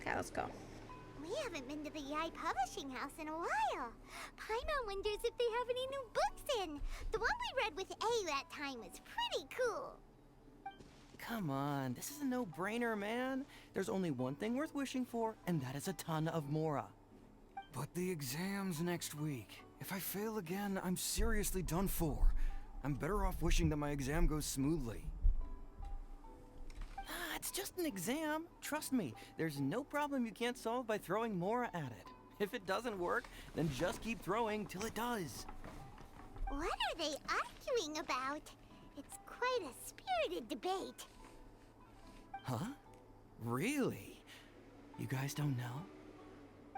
Okay, let's go. We haven't been to the Yai Publishing House in a while. Paimon wonders if they have any new books in. The one we read with A that time was pretty cool. Come on, this is a no-brainer, man. There's only one thing worth wishing for, and that is a ton of Mora. But the exam's next week. If I fail again, I'm seriously done for. I'm better off wishing that my exam goes smoothly. It's just an exam. Trust me, there's no problem you can't solve by throwing Mora at it. If it doesn't work, then just keep throwing till it does. What are they arguing about? It's quite a spirited debate. Huh? Really? You guys don't know?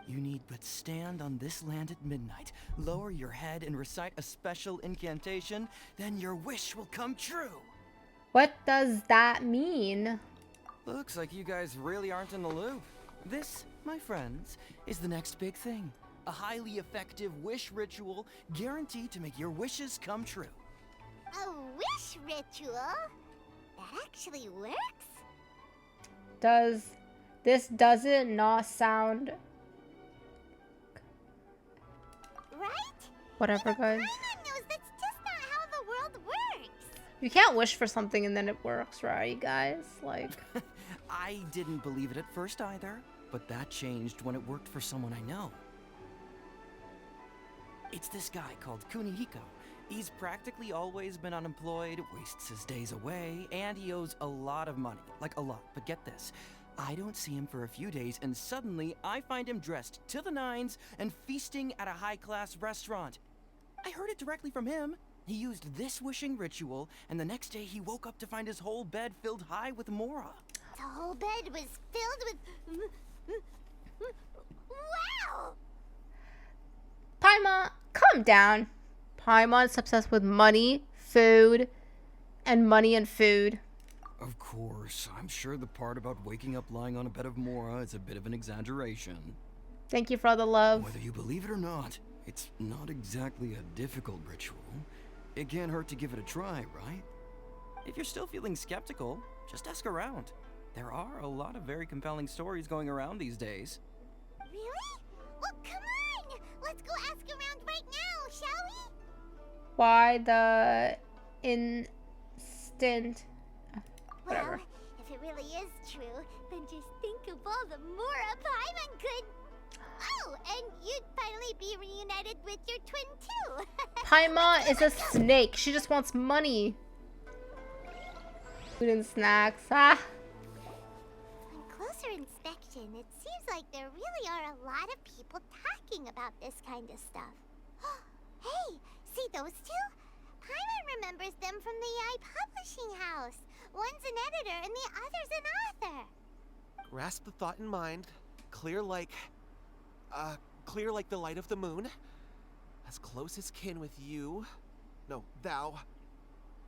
You need but stand on this land at midnight, lower your head and recite a special incantation, then your wish will come true. What does that mean? Looks like you guys really aren't in the loop. This, my friends, is the next big thing. A highly effective wish ritual guaranteed to make your wishes come true. A wish ritual? That actually works? Doesn't not sound right? Whatever, guys. Paimon knows that's just not how the world works. You can't wish for something and then it works, right, guys? Like, I didn't believe it at first either, but that changed when it worked for someone I know. It's this guy called Kunihiko. He's practically always been unemployed, wastes his days away, and he owes a lot of money. Like a lot, but get this. I don't see him for a few days, and suddenly I find him dressed to the nines and feasting at a high-class restaurant. I heard it directly from him. He used this wishing ritual, and the next day he woke up to find his whole bed filled high with Mora. The whole bed was filled with... Wow! Paimon, calm down. Paimon's obsessed with money, food, and money and food. Of course, I'm sure the part about waking up lying on a bed of Mora is a bit of an exaggeration. Thank you for all the love. Whether you believe it or not, it's not exactly a difficult ritual. It can't hurt to give it a try, right? If you're still feeling skeptical, just ask around. There are a lot of very compelling stories going around these days. Really? Well, come on! Let's go ask around right now, shall we? Why the instant... Whatever. Well, if it really is true, then just think of all the Mora Paimon could... Oh, and you'd finally be reunited with your twin too. Paimon is a snake. She just wants money. Food and snacks. Ah. On closer inspection, it seems like there really are a lot of people talking about this kind of stuff. Hey, see those two? Paimon remembers them from the Yai Publishing House. One's an editor and the other's an author. Grasp the thought in mind. Clear like the light of the moon. As close as kin with you. No, thou.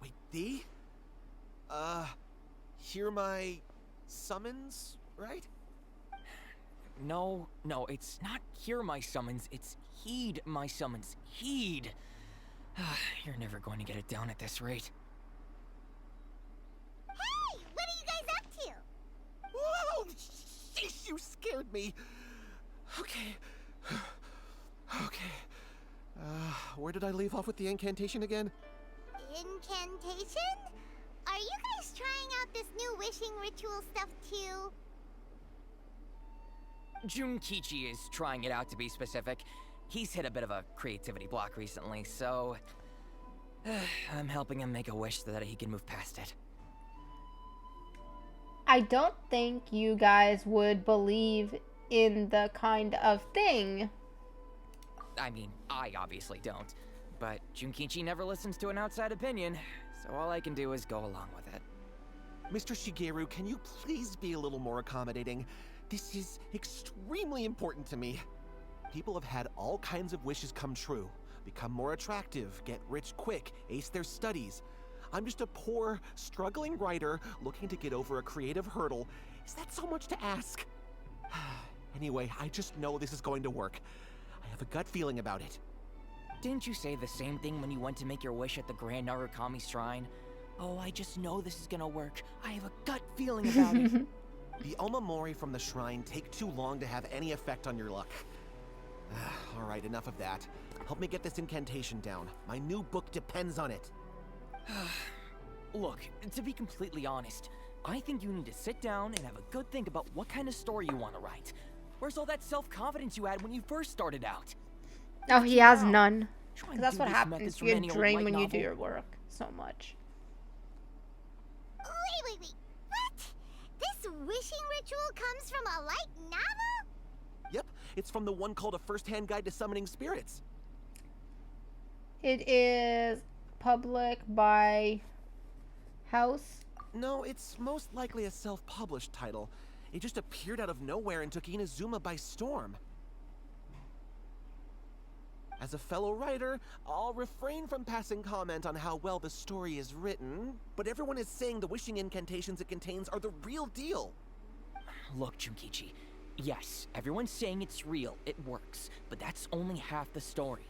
Wait, thee? Hear my summons, right? No, it's not hear my summons, it's heed my summons. Heed! You're never going to get it down at this rate. Hey, what are you guys up to? Whoa! Sheesh, you scared me! Okay. Where did I leave off with the incantation again? Incantation? Are you guys trying out this new wishing ritual stuff too? Junkichi is trying it out, to be specific. He's hit a bit of a creativity block recently, so... I'm helping him make a wish so that he can move past it. I don't think you guys would believe in the kind of thing. I mean, I obviously don't. But Junkichi never listens to an outside opinion, so all I can do is go along with it. Mr. Shigeru, can you please be a little more accommodating? This is extremely important to me. People have had all kinds of wishes come true. Become more attractive, get rich quick, ace their studies. I'm just a poor, struggling writer looking to get over a creative hurdle. Is that so much to ask? Anyway, I just know this is going to work. I have a gut feeling about it. Didn't you say the same thing when you went to make your wish at the Grand Narukami Shrine? Oh, I just know this is gonna work. I have a gut feeling about it. The Omamori from the shrine take too long to have any effect on your luck. Alright, enough of that. Help me get this incantation down. My new book depends on it. Look, to be completely honest, I think you need to sit down and have a good think about what kind of story you want to write. Where's all that self-confidence you had when you first started out? Oh, he has Wow. none. Try 'Cause and that's do what this happens. methods You from get any old drained light when you do novel. your work so much. Wait. What? This wishing ritual comes from a light novel? Yep, it's from the one called A First-Hand Guide to Summoning Spirits. It is public by House. No, it's most likely a self-published title. It just appeared out of nowhere and took Inazuma by storm. As a fellow writer, I'll refrain from passing comment on how well the story is written, but everyone is saying the wishing incantations it contains are the real deal. Look, Junkichi, yes, everyone's saying it's real, it works, but that's only half the story.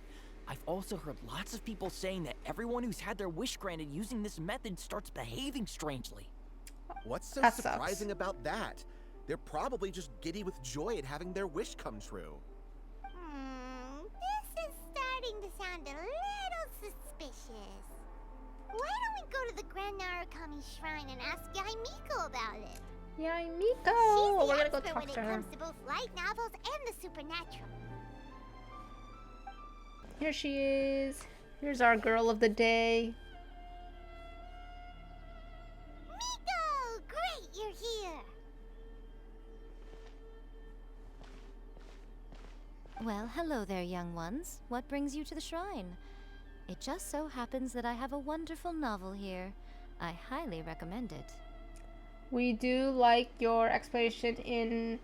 I've also heard lots of people saying that everyone who's had their wish granted using this method starts behaving strangely. What's so That sucks. surprising about that? They're probably just giddy with joy at having their wish come true. This is starting to sound a little suspicious. Why don't we go to the Grand Narukami Shrine and ask Yai Miko about it? Yay, She's Miko! the Oh, We're gonna go expert talk when to it her. comes to both light novels and the supernatural. Here she is. Here's our girl of the day. Miko! Great, you're here! Well, hello there, young ones. What brings you to the shrine? It just so happens that I have a wonderful novel here. I highly recommend it. We do like your explanation in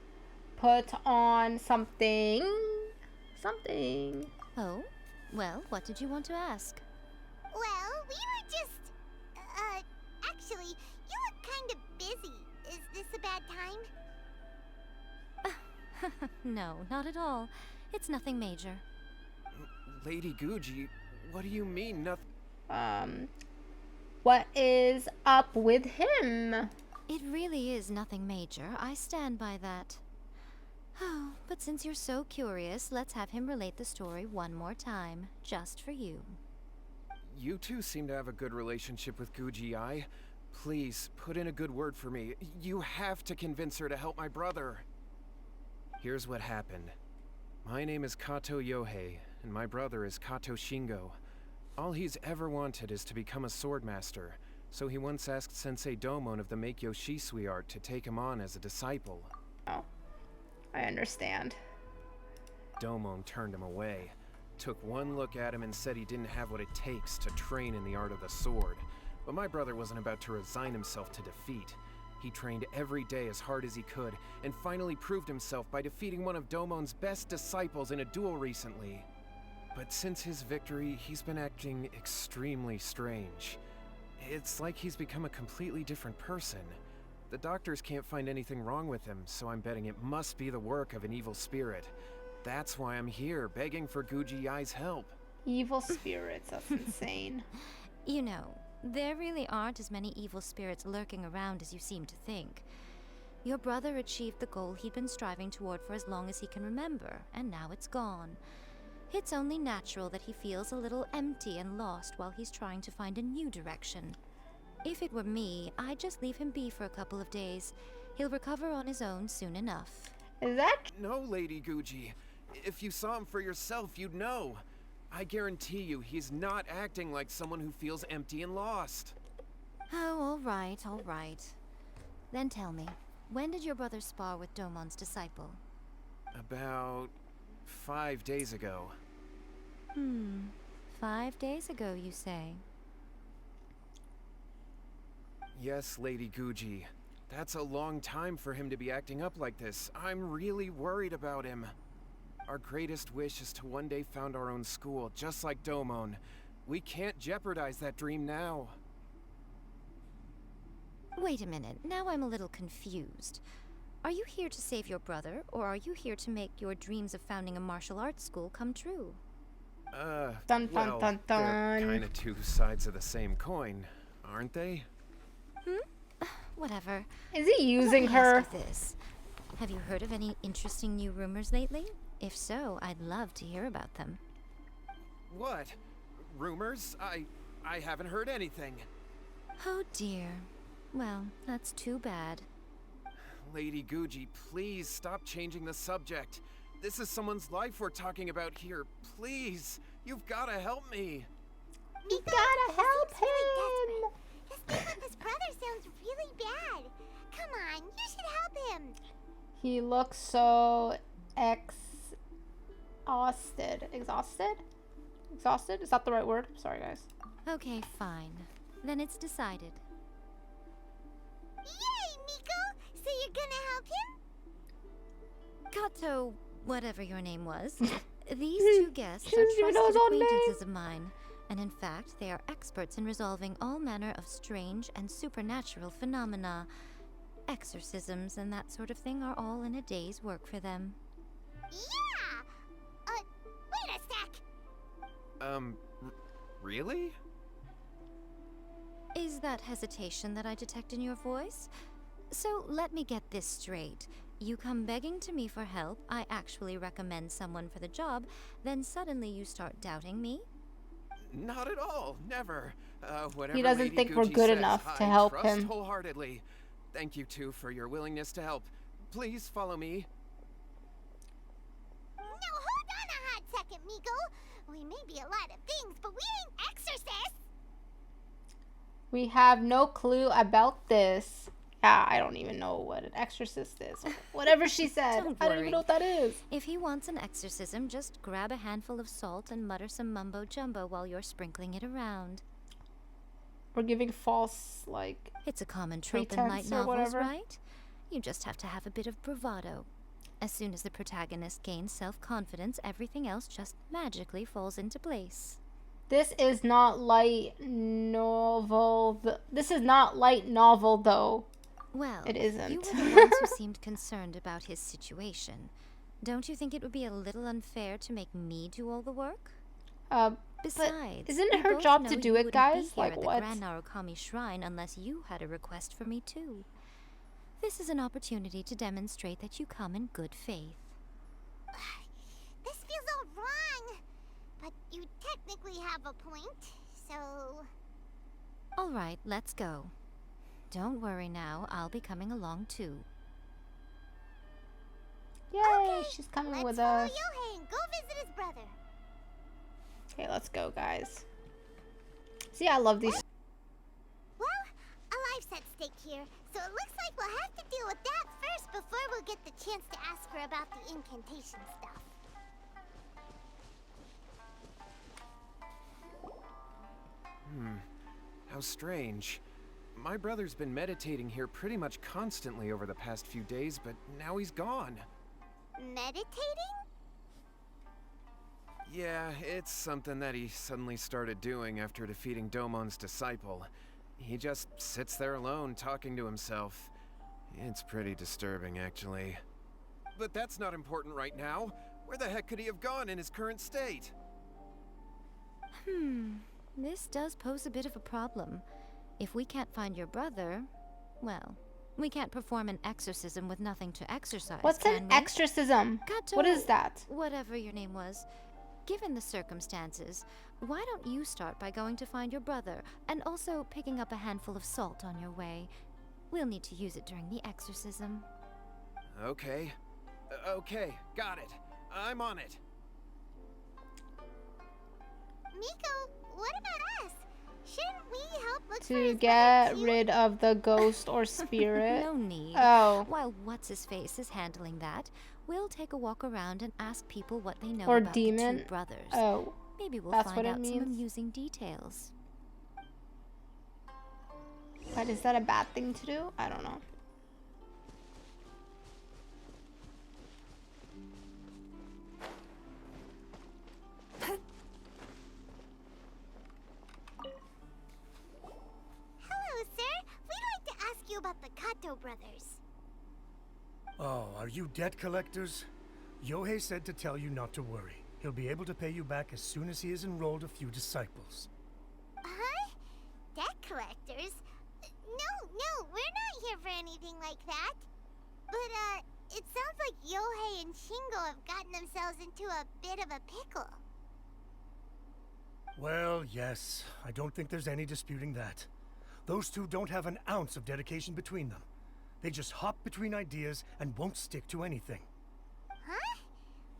put on something. Something. Oh? Well, what did you want to ask? Well, we were just... actually, you look kind of busy. Is this a bad time? No, not at all. It's nothing major. Lady Guji, what do you mean nothing? What is up with him? It really is nothing major. I stand by that. Oh, but since you're so curious, let's have him relate the story one more time, just for you. You two seem to have a good relationship with Guji-ai. Please, put in a good word for me. You have to convince her to help my brother. Here's what happened. My name is Kato Yohei, and my brother is Kato Shingo. All he's ever wanted is to become a swordmaster, so he once asked Sensei Domon of the Meikyo Shisui art to take him on as a disciple. Oh, I understand. Domon turned him away, took one look at him and said he didn't have what it takes to train in the art of the sword. But my brother wasn't about to resign himself to defeat. He trained every day as hard as he could, and finally proved himself by defeating one of Domon's best disciples in a duel recently. But since his victory, he's been acting extremely strange. It's like he's become a completely different person. The doctors can't find anything wrong with him, so I'm betting it must be the work of an evil spirit. That's why I'm here, begging for Guji-ai's help. Evil spirits, that's insane. You know, there really aren't as many evil spirits lurking around as you seem to think. Your brother achieved the goal he'd been striving toward for as long as he can remember, and now it's gone. It's only natural that he feels a little empty and lost while he's trying to find a new direction. If it were me, I'd just leave him be for a couple of days. He'll recover on his own soon enough. Is that No, Lady Guji. If you saw him for yourself, you'd know. I guarantee you, he's not acting like someone who feels empty and lost. Oh, all right. Then tell me, when did your brother spar with Domon's disciple? About 5 days ago. 5 days ago, you say? Yes, Lady Guji. That's a long time for him to be acting up like this. I'm really worried about him. Our greatest wish is to one day found our own school, just like Domon. We can't jeopardize that dream now. Wait a minute, now I'm a little confused. Are you here to save your brother, or are you here to make your dreams of founding a martial arts school come true? Dun, Well, dun, they're dun. kind of two sides of the same coin, aren't they? Whatever. Is he using Let me her? ask you this. Have you heard of any interesting new rumors lately? If so, I'd love to hear about them. What? Rumors? I haven't heard anything. Oh dear. Well, that's too bad. Lady Guji, please stop changing the subject. This is someone's life we're talking about here. Please, you've gotta help me. You gotta help him. Really desperate. This thing with his brother sounds really bad. Come on, you should help him. He looks so exhausted. Exhausted? Is that the right word? Sorry, guys. Okay, fine. Then it's decided. Yay, Miko! So you're gonna help him? Kato, whatever your name was. These two guests She are doesn't even know his trusted own name. acquaintances of mine. And in fact, they are experts in resolving all manner of strange and supernatural phenomena. Exorcisms and that sort of thing are all in a day's work for them. Yeah! Wait a sec! Really? Is that hesitation that I detect in your voice? So let me get this straight. You come begging to me for help, I actually recommend someone for the job, then suddenly you start doubting me? Not at all. Never. Whatever He doesn't Lady think we're Guji good says, enough to I help trust him. wholeheartedly. Thank you two for your willingness to help. Please follow me. No, hold on a hot second, Miko. We may be a lot of things, but we ain't exorcists. We have no clue about this. Yeah, I don't even know what an exorcist is. Whatever she said. Don't I don't even worry. know what that is. If he wants an exorcism, just grab a handful of salt and mutter some mumbo jumbo while you're sprinkling it around. We're giving false, like... It's a common trope in light Pretense or novels, whatever. right? You just have to have a bit of bravado. As soon as the protagonist gains self-confidence, everything else just magically falls into place. This is not light novel. This is not light novel, though. Well, It isn't. you were the ones who seemed concerned about his situation. Don't you think it would be a little unfair to make me do all the work? Besides, isn't it we her both job know to you do it, wouldn't guys? Be here Like, at what? the Grand Narukami Shrine unless you had a request for me too. This is an opportunity to demonstrate that you come in good faith. This feels all wrong. But you technically have a point, so... All right, let's go. Don't worry now, I'll be coming along too. Yay, Okay, she's coming let's with follow us. Yohei and go visit his brother. Okay, let's go, guys. See, I love these. Well, a life's at stake here, so it looks like we'll have to deal with that first before we'll get the chance to ask her about the incantation stuff. How strange. My brother's been meditating here pretty much constantly over the past few days, but now he's gone. Meditating? Yeah, it's something that he suddenly started doing after defeating Domon's disciple. He just sits there alone, talking to himself. It's pretty disturbing, actually. But that's not important right now. Where the heck could he have gone in his current state? This does pose a bit of a problem. If we can't find your brother, well, we can't perform an exorcism with nothing to exorcise, What's can an we? exorcism? Kato, What is that? Whatever your name was. Given the circumstances, why don't you start by going to find your brother, and also picking up a handful of salt on your way? We'll need to use it during the exorcism. Okay. Okay, got it. I'm on it. Miko, what about us? Shouldn't we help look for To his get brother too? rid of the ghost or spirit? No need. Oh. While What's-His-Face is handling that, we'll take a walk around and ask people what they know Or about demon. the two brothers. Oh. Maybe we'll That's find what it out some means? amusing details. But is that a bad thing to do? I don't know. Hello, sir. We'd like to ask you about the Kato brothers. Oh, are you debt collectors? Yohei said to tell you not to worry. He'll be able to pay you back as soon as he has enrolled a few disciples. Huh? Debt collectors? No, we're not here Yohei and Shingo have gotten themselves into a bit of a pickle. Well, yes. I don't think there's any disputing that. Those two don't have an ounce of dedication between them. They just hop between ideas and won't stick to anything. Huh?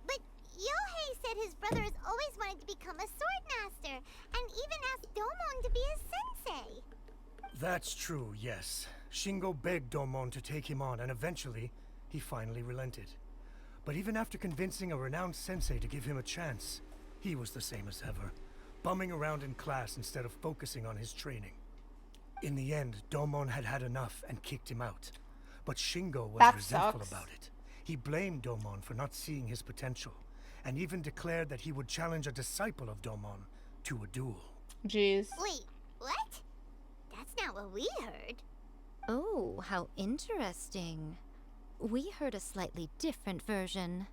But Yohei said his brother has always wanted to become a sword master, and even asked Domon to be his sensei. That's true, yes. Shingo begged Domon to take him on, and eventually, he finally relented. But even after convincing a renowned sensei to give him a chance, he was the same as ever, bumming around in class instead of focusing on his training. In the end, Domon had had enough and kicked him out. But Shingo was resentful about it. He blamed Domon for not seeing his potential, and even declared that he would challenge a disciple of Domon to a duel. Jeez. Wait, what? That's not what we heard. Oh, how interesting. We heard a slightly different version.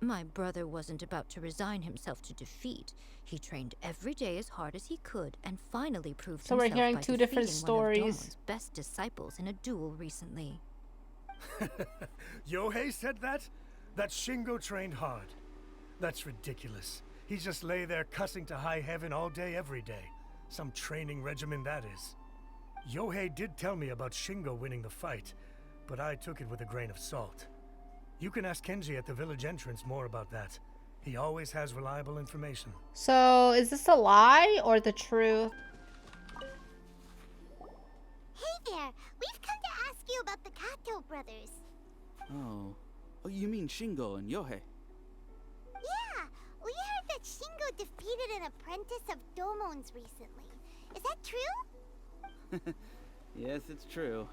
My brother wasn't about to resign himself to defeat. He trained every day as hard as he could and finally proved So we're himself hearing by two different defeating one of stories. Domon's best disciples in a duel recently. Yohei said that? That Shingo trained hard. That's ridiculous. He just lay there cussing to high heaven all day, every day. Some training regimen, that is. Yohei did tell me about Shingo winning the fight, but I took it with a grain of salt. You can ask Kenji at the village entrance more about that. He always has reliable information. So, is this a lie or the truth? Hey there, we've come to ask you about the Kato brothers. Oh, you mean Shingo and Yohei? Yeah, we heard that Shingo defeated an apprentice of Domon's recently. Is that true? Yes, it's true.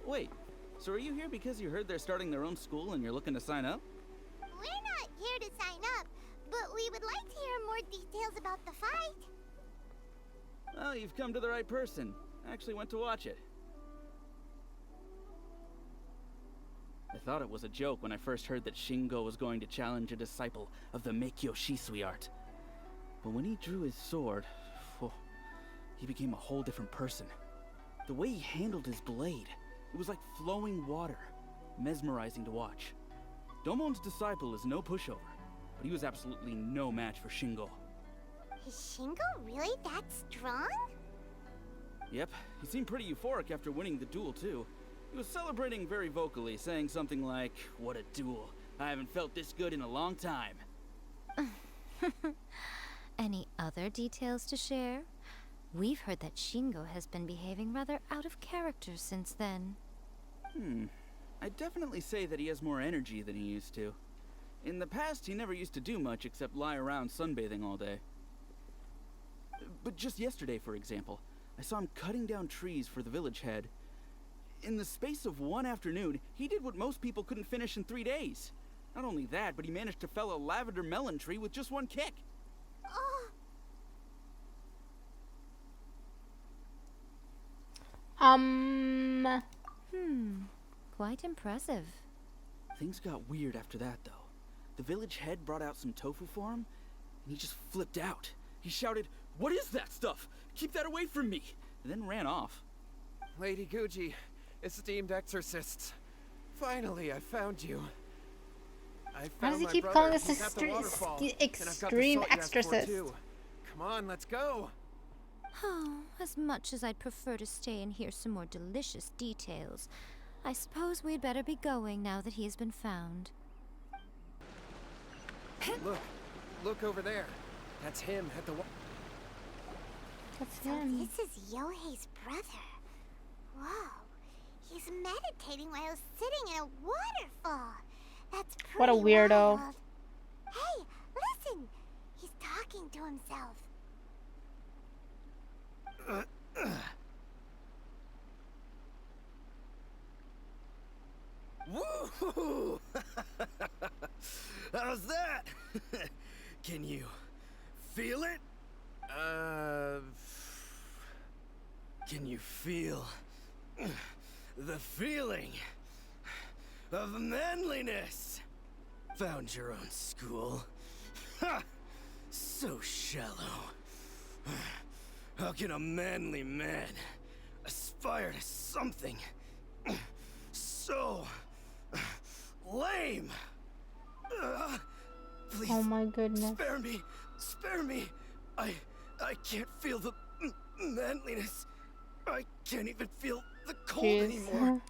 Wait, so are you here because you heard they're starting their own school and you're looking to sign up? We're not here to sign up, but we would like to hear more details about the fight. Well, you've come to the right person. I actually went to watch it. I thought it was a joke when I first heard that Shingo was going to challenge a disciple of the Meikyo Shisui art. But when he drew his sword, he became a whole different person. The way he handled his blade, it was like flowing water, mesmerizing to watch. Domon's disciple is no pushover, but he was absolutely no match for Shingo. Is Shingo really that strong? Yep, he seemed pretty euphoric after winning the duel too. He was celebrating very vocally, saying something like, "What a duel. I haven't felt this good in a long time." Any other details to share? We've heard that Shingo has been behaving rather out of character since then. I'd definitely say that he has more energy than he used to. In the past, he never used to do much except lie around sunbathing all day. But just yesterday, for example, I saw him cutting down trees for the village head. In the space of one afternoon, he did what most people couldn't finish in 3 days. Not only that, but he managed to fell a lavender melon tree with just one kick. Oh, Quite impressive. Things got weird after that, though. The village head brought out some tofu for him, and he just flipped out. He shouted, "What is that stuff? Keep that away from me!" and then ran off. Lady Guji, esteemed exorcists. Finally, I found you. I Why does found he my keep brother. calling us He's at the waterfall, and I've got the extreme salt you asked for, exorcist? too. Come on, let's go. Oh, as much as I'd prefer to stay and hear some more delicious details, I suppose we'd better be going now that he has been found. Look over there. That's him at the That's so him. this is Yohei's brother. Whoa, he's meditating while sitting in a waterfall. That's pretty What a weirdo. wild. Hey, listen! He's talking to himself. Woo! How's that? Can you feel it? Can you feel the feeling of manliness? Found your own school? Ha! So shallow. How can a manly man aspire to something so lame? name. Please. Oh my goodness. Spare me. Spare me. I can't feel the manliness. I can't even feel the cold Jeez. anymore.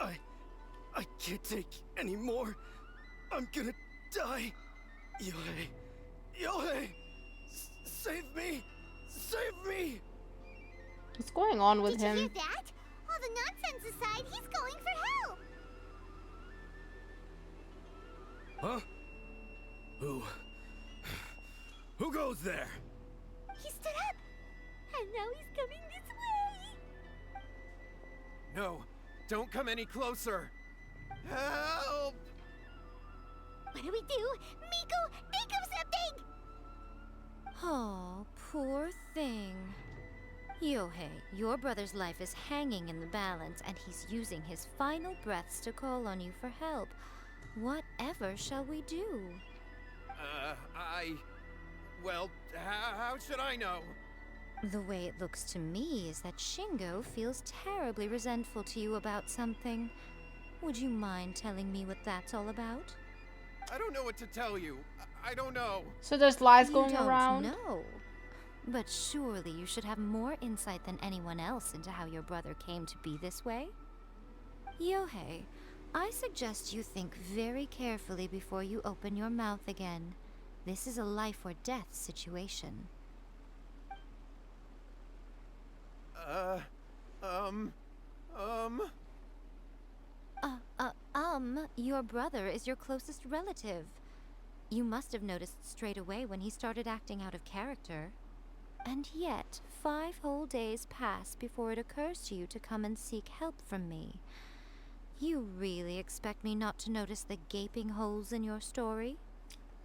I can't take any more. I'm gonna die. Yohei. Yohei. Save me. Save me. What's going on with Did you hear him? that? All the nonsense aside, he's going for help. Huh? Who goes there? He stood up, and now he's coming this way. No, don't come any closer. Help! What do we do? Miko, think of something! Oh, poor thing. Yohei, your brother's life is hanging in the balance, and he's using his final breaths to call on you for help. Whatever shall we do? Well, how should I know? The way it looks to me is that Shingo feels terribly resentful to you about something. Would you mind telling me what that's all about? I don't know what to tell you. I don't know. So there's lies You going don't around? know. But surely you should have more insight than anyone else into how your brother came to be this way? Yohei, I suggest you think very carefully before you open your mouth again. This is a life or death situation. Your brother is your closest relative. You must have noticed straight away when he started acting out of character. And yet, 5 whole days pass before it occurs to you to come and seek help from me. You really expect me not to notice the gaping holes in your story?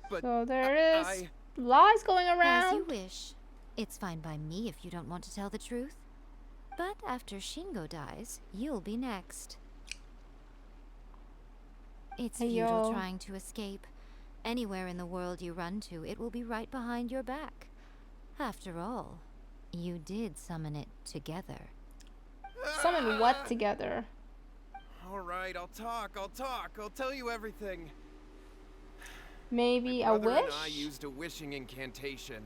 But So there is lies going As around. you wish. It's fine by me if you don't want to tell the truth. But after Shingo dies, you'll be next. It's Hey, futile yo. trying to escape. Anywhere in the world you run to, it will be right behind your back. After all, you did summon it together. Summon what together? All right, I'll talk. I'll tell you everything. Maybe My a brother wish? and I used a wishing incantation.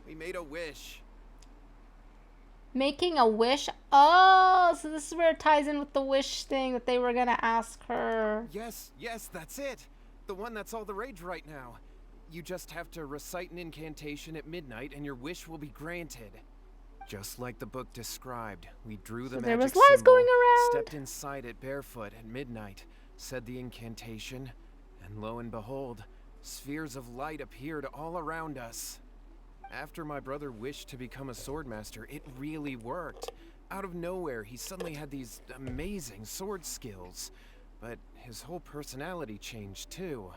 We made a wish. Making a wish? Oh, so this is where it ties in with the wish thing that they were gonna ask her. Yes, that's it. The one that's all the rage right now. You just have to recite an incantation at midnight and your wish will be granted. Just like the book described, we drew the So magic there was lies symbol, going around. stepped inside it barefoot at midnight, said the incantation, and lo and behold, spheres of light appeared all around us. After my brother wished to become a swordmaster, it really worked. Out of nowhere, he suddenly had these amazing sword skills. But his whole personality changed too.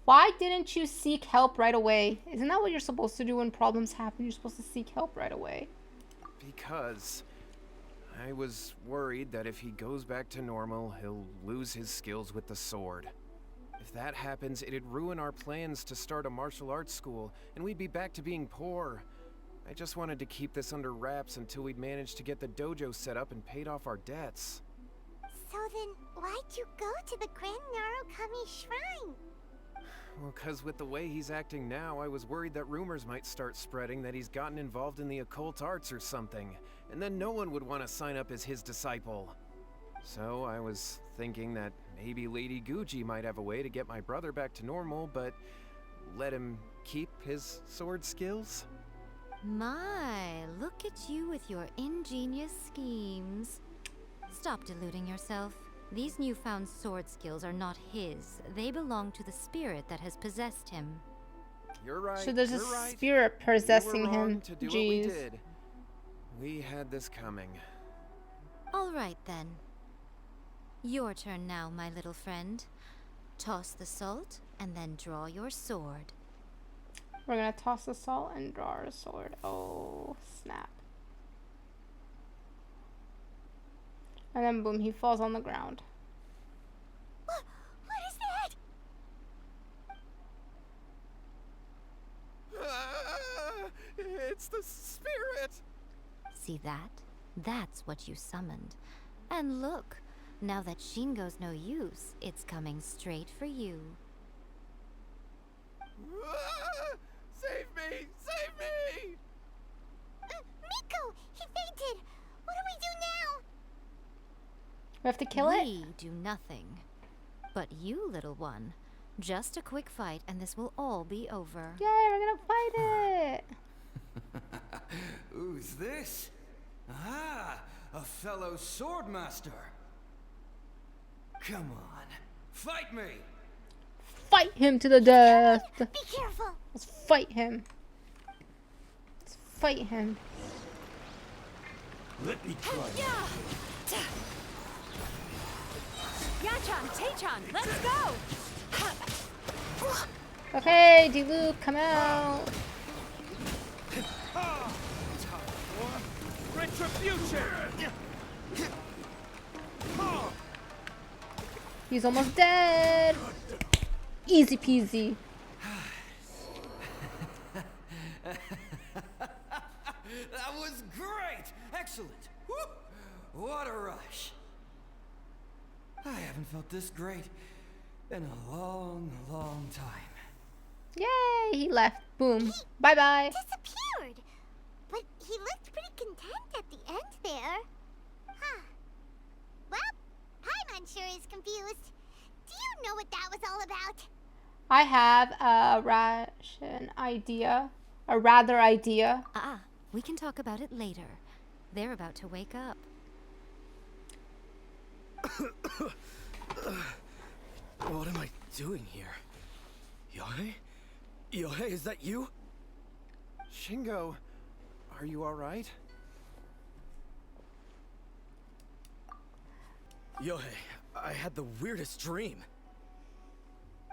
Why didn't you seek help right away? Isn't that what you're supposed to do when problems happen? You're supposed to seek help right away. Because I was worried that if he goes back to normal, he'll lose his skills with the sword. If that happens, it'd ruin our plans to start a martial arts school, and we'd be back to being poor. I just wanted to keep this under wraps until we'd managed to get the dojo set up and paid off our debts. So then, why'd you go to the Grand Narukami Shrine? Well, 'cause with the way he's acting now, I was worried that rumors might start spreading that he's gotten involved in the occult arts or something, and then no one would want to sign up as his disciple. So I was thinking that maybe Lady Guji might have a way to get my brother back to normal, but let him keep his sword skills? My, look at you with your ingenious schemes. Stop deluding yourself. These newfound sword skills are not his. They belong to the spirit that has possessed him. You're right. So there's a you're right. spirit possessing We were wrong him. to do what we Jeez. did. We had this coming. All right, then. Your turn now, my little friend. Toss the salt, and then draw your sword. We're gonna toss the salt and draw our sword. Oh, snap. And then boom, he falls on the ground. What is that? It's the spirit! See that? That's what you summoned. And look, Now that Shingo's no use, it's coming straight for you. Save me! Save me! Miko! He fainted! What do we do now? We have to kill it? We do nothing. But you, little one, just a quick fight and this will all be over. Yay, we're gonna fight it! Who's this? Ah, a fellow swordmaster. Come on, fight me! Fight him to the death! Be careful! Let's fight him. Let's fight him. Let me try. Yachan, Taechan, let's go! Okay, D-Luke, come out. Retribution! He's almost dead. Easy peasy. That was great! Excellent! Woo! What a rush! I haven't felt this great in a long, long time. Yay, he left. Boom. Bye-bye. Disappeared! But he looked pretty content at the end there. Huh. Well, Paimon sure is confused. Do you know what that was all about? I have a ration idea. A rather idea. We can talk about it later. They're about to wake up. What am I doing here? Yohei? Yohei, is that you? Shingo, are you alright? Yohei, I had the weirdest dream.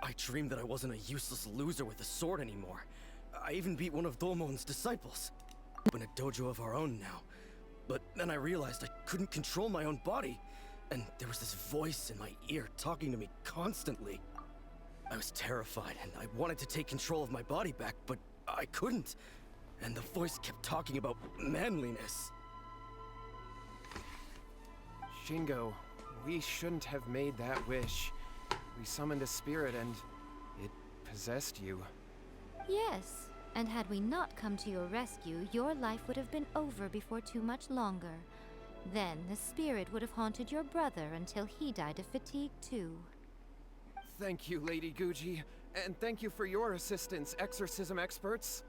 I dreamed that I wasn't a useless loser with a sword anymore. I even beat one of Domon's disciples. We're in a dojo of our own now. But then I realized I couldn't control my own body. And there was this voice in my ear talking to me constantly. I was terrified and I wanted to take control of my body back, but I couldn't. And the voice kept talking about manliness. Shingo, we shouldn't have made that wish. We summoned a spirit and it possessed you. Yes, and had we not come to your rescue, your life would have been over before too much longer. Then the spirit would have haunted your brother until he died of fatigue too. Thank you, Lady Guji, and thank you for your assistance, exorcism experts.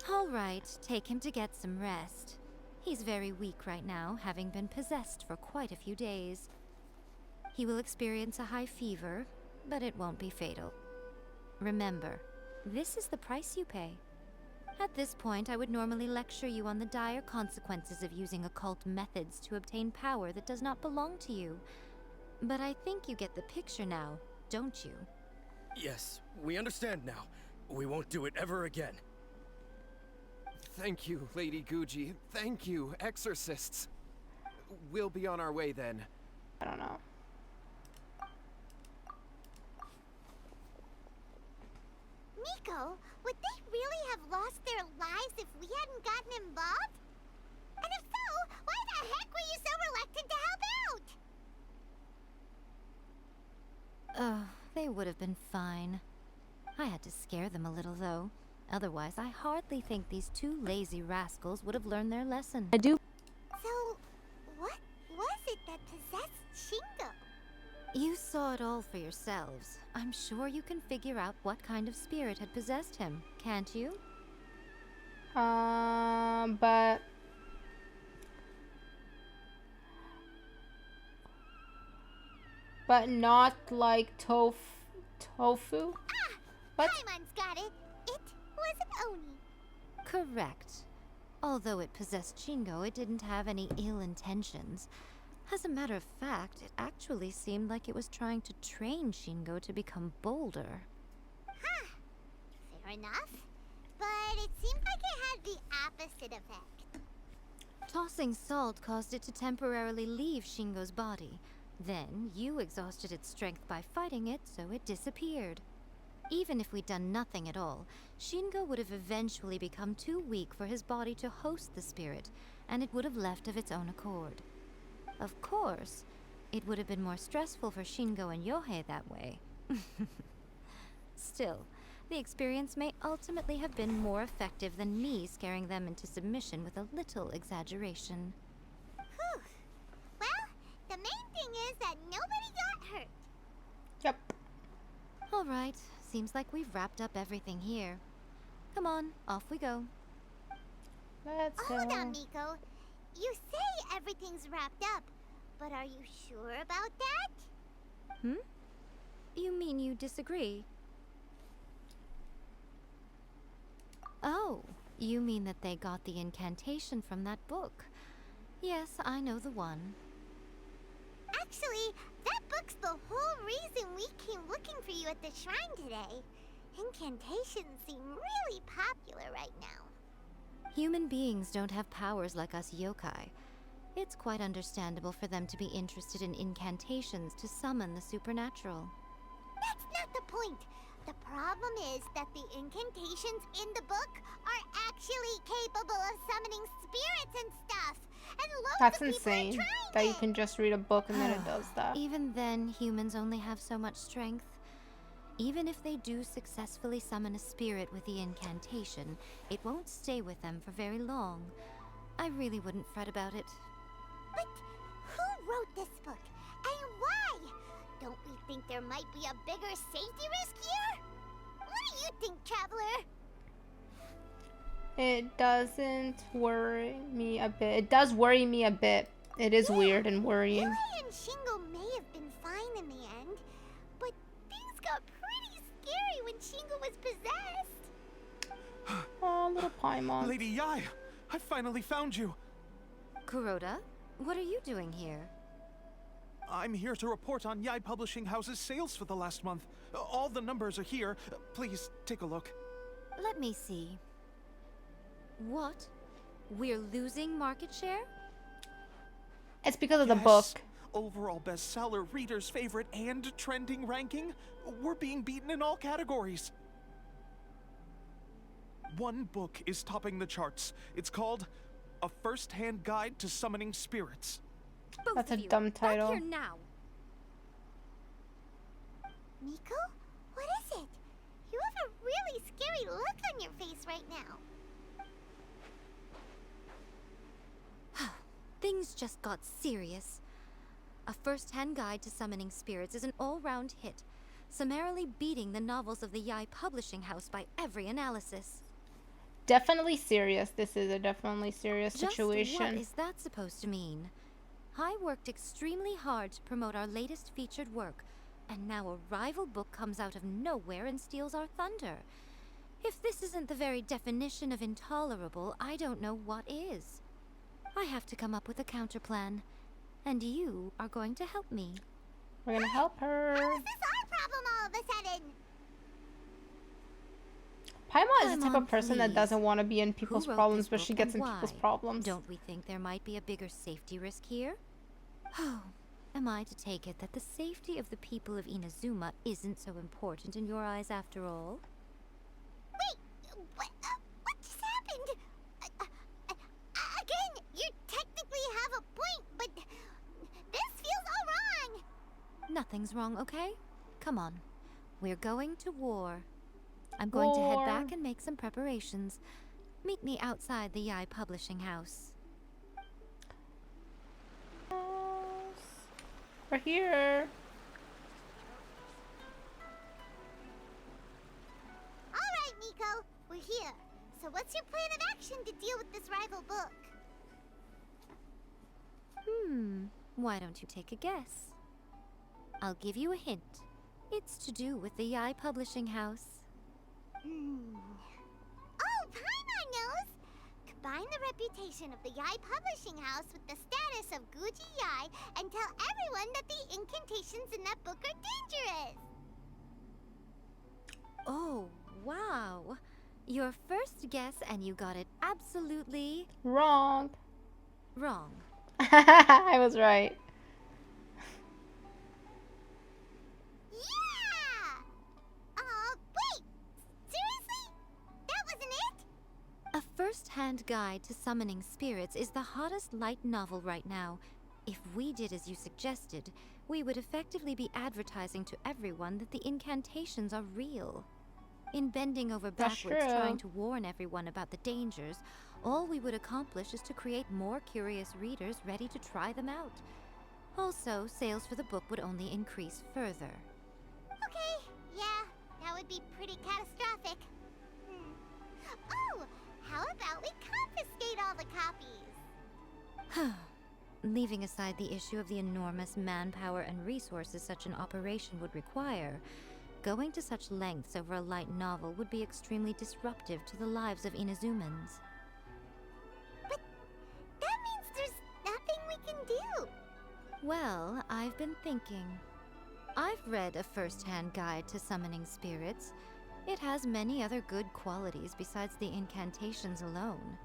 All right, take him to get some rest. He's very weak right now, having been possessed for quite a few days. He will experience a high fever, but it won't be fatal. Remember, this is the price you pay. At this point, I would normally lecture you on the dire consequences of using occult methods to obtain power that does not belong to you. But I think you get the picture now, don't you? Yes, we understand now. We won't do it ever again. Thank you, Lady Guji. Thank you, exorcists. We'll be on our way then. I don't know. Miko, would they really have lost their lives if we hadn't gotten involved? And if so, why the heck were you so reluctant to help out? Oh, they would have been fine. I had to scare them a little, though. Otherwise, I hardly think these two lazy rascals would have learned their lesson. I do. So, what was it that possessed Shingo? You saw it all for yourselves. I'm sure you can figure out what kind of spirit had possessed him, can't you? But not like tofu. Ah! What? Paimon's got it. It was an Oni. Correct. Although it possessed Shingo, it didn't have any ill intentions. As a matter of fact, it actually seemed like it was trying to train Shingo to become bolder. Huh. Fair enough. But it seemed like it had the opposite effect. Tossing salt caused it to temporarily leave Shingo's body. Then, you exhausted its strength by fighting it, so it disappeared. Even if we'd done nothing at all, Shingo would have eventually become too weak for his body to host the spirit, and it would have left of its own accord. Of course, It would have been more stressful for Shingo and Yohei that way. Still, the experience may ultimately have been more effective than me scaring them into submission with a little exaggeration. Whew. Well, the main thing is that nobody got hurt. Yep. Alright, seems like we've wrapped up everything here. Come on, off we go. Let's go. Hold on, Miko. You say everything's wrapped up, but are you sure about that? You mean you disagree? Oh, you mean that they got the incantation from that book. Yes, I know the one. Actually, that book's the whole reason we came looking for you at the shrine today. Incantations seem really popular right now. Human beings don't have powers like us yokai. It's quite understandable for them to be interested in incantations to summon the supernatural. That's not the point. The problem is that the incantations in the book are actually capable of summoning spirits and stuff. And loads That's of people are insane. trying That you it. can just read a book and then it does that. Even then, humans only have so much strength. Even if they do successfully summon a spirit with the incantation, it won't stay with them for very long. I really wouldn't fret about it. But who wrote this book? And why? Don't we think there might be a bigger safety risk here? What do you think, Traveler? It doesn't worry me a bit. It does worry me a bit. It is weird and worrying. Yohei and Shingo may have been fine in the end, but things got pretty scary when Shingo was possessed. Oh, little Paimon. Lady Yai, I finally found you. Kuroda, what are you doing here? I'm here to report on Yai Publishing House's sales for the last month. All the numbers are here. Please take a look. Let me see. What? We're losing market share? It's because of the Yes. book. Overall bestseller, readers' favorite, and trending ranking. We're being beaten in all categories. One book is topping the charts. It's called A First-Hand Guide to Summoning Spirits. Both That's of a you, dumb back title. here now. Miko? What is it? You have a really scary look on your face right now. Things just got serious. A first-hand guide to summoning spirits is an all-round hit, summarily beating the novels of the Yai Publishing House by every analysis. Definitely serious. This is a definitely serious Just situation. what is that supposed to mean? I worked extremely hard to promote our latest featured work, and now a rival book comes out of nowhere and steals our thunder. If this isn't the very definition of intolerable, I don't know what is. I have to come up with a counterplan, and you are going to help me. We're gonna help her. How is this our problem all of a sudden? Paimon is the type Paimon, of person that please. doesn't want to be in people's Who wrote problems, this but she book gets and in people's why? problems. Don't we think there might be a bigger safety risk here? Oh, am I to take it that the safety of the people of Inazuma isn't so important in your eyes after all? Wait, what just happened? Again, you technically have a point, but this feels all wrong. Nothing's wrong, okay? Come on. We're going to war. I'm going to head War. back and make some preparations. Meet me outside the Yai Publishing House. We're here. All right, Miko, we're here. So what's your plan of action to deal with this rival book? Why don't you take a guess? I'll give you a hint. It's to do with the Yai Publishing House. Oh, Paimon knows! Combine the reputation of the Yai Publishing House with the status of Guji Yai and tell everyone that the incantations in that book are dangerous! Oh, wow. Your first guess, and you got it absolutely Wrong. wrong. I was right. Yeah! Wait! Seriously? That wasn't it? A first-hand guide to summoning spirits is the hottest light novel right now, If we did as you suggested, we would effectively be advertising to everyone that the incantations are real. In bending over That's backwards true. trying to warn everyone about the dangers, all we would accomplish is to create more curious readers ready to try them out. Also, sales for the book would only increase further. Okay, yeah, that would be pretty catastrophic. Oh, how about we confiscate all the copies? Leaving aside the issue of the enormous manpower and resources such an operation would require, going to such lengths over a light novel would be extremely disruptive to the lives of Inazumans. But that means there's nothing we can do. Well, I've been thinking. I've read a first-hand guide to summoning spirits. It has many other good qualities besides the incantations alone.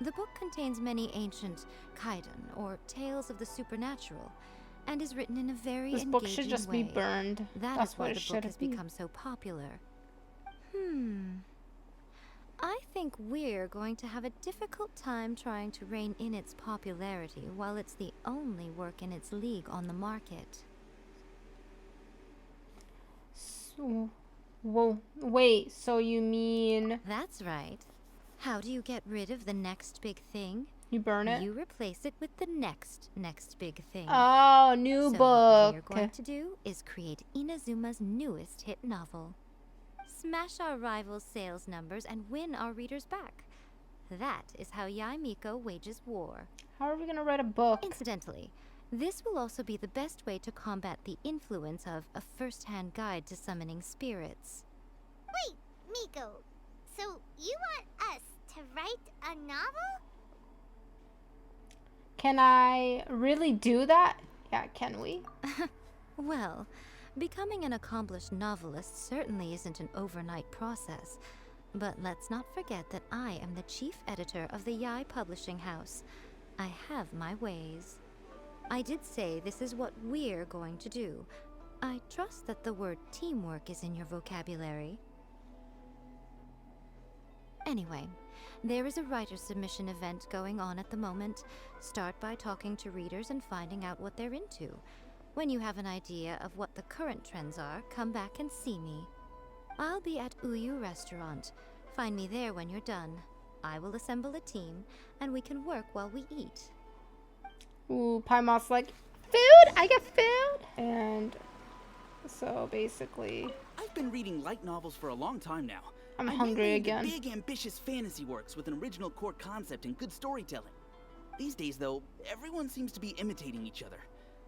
The book contains many ancient kaiden, or tales of the supernatural, and is written in a very This engaging book should just way. be burned. That's what why it the should book has be. become so popular. I think we're going to have a difficult time trying to rein in its popularity while it's the only work in its league on the market. So, whoa, wait, so you mean That's right. How do you get rid of the next big thing? you burn it? You replace it with the next big thing. Oh, new So book. what we're going to do is create Inazuma's newest hit novel. Smash our rivals' sales numbers and win our readers back. That is how Miko wages war. How are we gonna write a book? Incidentally, this will also be the best way to combat the influence of a first-hand guide to summoning spirits. Wait, Miko, so you want us to write a novel? Can I really do that? Yeah, can we? Well, becoming an accomplished novelist certainly isn't an overnight process. But let's not forget that I am the chief editor of the Yai Publishing House. I have my ways. I did say this is what we're going to do. I trust that the word teamwork is in your vocabulary. Anyway, there is a writer submission event going on at the moment. Start by talking to readers and finding out what they're into. When you have an idea of what the current trends are, come back and see me. I'll be at Uyu Restaurant. Find me there when you're done. I will assemble a team, and we can work while we eat. Ooh, Paimon's like, food? I get food? And so basically, I've been reading light novels for a long time now. I'm I'm hungry mainly into again. Big, ambitious fantasy works with an original core concept and good storytelling. These days, though, everyone seems to be imitating each other.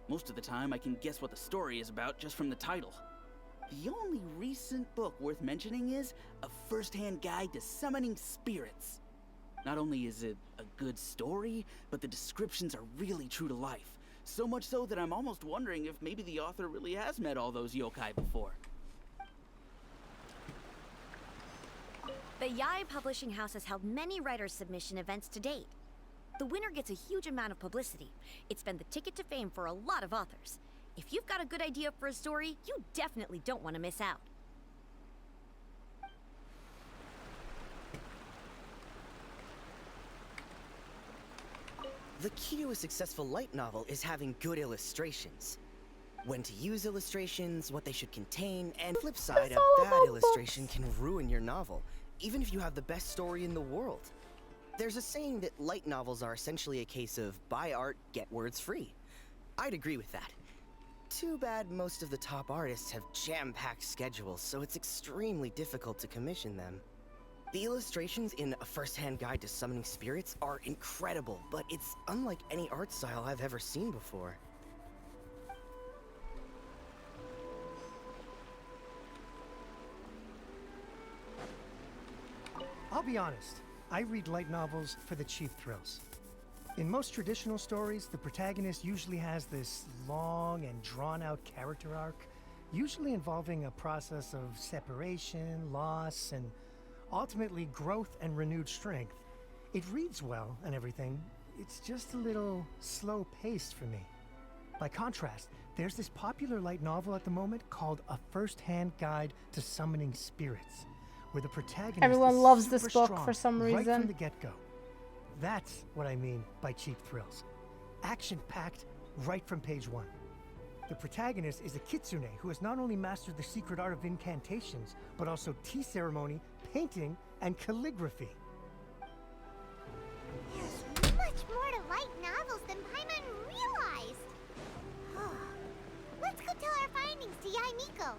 Most of the time, I can guess what the story is about just from the title. The only recent book worth mentioning is A First-Hand Guide to Summoning Spirits. Not only is it a good story, but the descriptions are really true to life. So much so that I'm almost wondering if maybe the author really has met all those yokai before. The Yai Publishing House has held many writer submission events to date. The winner gets a huge amount of publicity. It's been the ticket to fame for a lot of authors. If you've got a good idea for a story, you definitely don't want to miss out. The key to a successful light novel is having good illustrations. When to use illustrations, what they should contain, and flip side, a bad illustration can ruin your novel, even if you have the best story in the world. There's a saying that light novels are essentially a case of buy art, get words free. I'd agree with that. Too bad most of the top artists have jam-packed schedules, so it's extremely difficult to commission them. The illustrations in A First-Hand Guide to Summoning Spirits are incredible, but it's unlike any art style I've ever seen before. I'll be honest, I read light novels for the cheap thrills. In most traditional stories, the protagonist usually has this long and drawn-out character arc, usually involving a process of separation, loss, and ultimately growth and renewed strength. It reads well and everything, it's just a little slow-paced for me. By contrast, there's this popular light novel at the moment called A First-Hand Guide to Summoning Spirits, where the protagonist Everyone is loves this super book strong for some right reason. from the get-go. That's what I mean by cheap thrills. Action-packed, right from page 1. The protagonist is a kitsune who has not only mastered the secret art of incantations, but also tea ceremony, painting, and calligraphy. There's much more to light novels than Paimon realized. Let's go tell our findings to Yai Miko.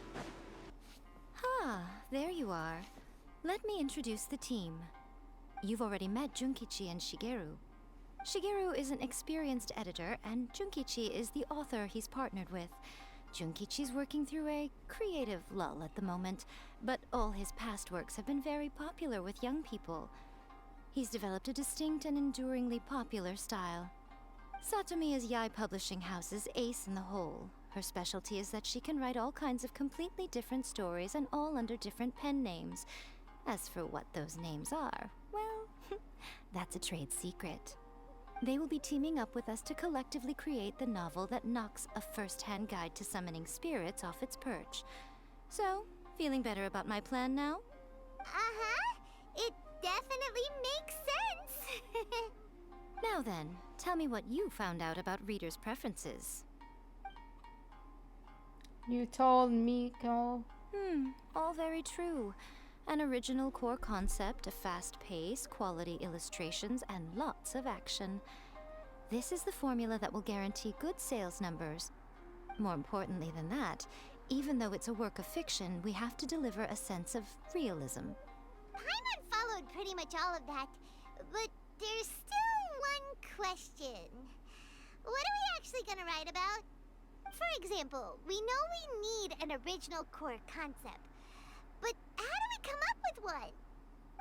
Ah, there you are. Let me introduce the team. You've already met Junkichi and Shigeru. Shigeru is an experienced editor, and Junkichi is the author he's partnered with. Junkichi's working through a creative lull at the moment, but all his past works have been very popular with young people. He's developed a distinct and enduringly popular style. Satomi is Yai Publishing House's ace in the hole. Her specialty is that she can write all kinds of completely different stories and all under different pen names. As for what those names are, well, that's a trade secret. They will be teaming up with us to collectively create the novel that knocks a first-hand guide to summoning spirits off its perch. So, feeling better about my plan now? Uh-huh. It definitely makes sense. Now then, tell me what you found out about readers' preferences. You told Miko. All very true. An original core concept, a fast pace, quality illustrations, and lots of action. This is the formula that will guarantee good sales numbers. More importantly than that, even though it's a work of fiction, we have to deliver a sense of realism. Paimon followed pretty much all of that, but there's still one question. What are we actually gonna write about? For example, we know we need an original core concept, but how do we come up with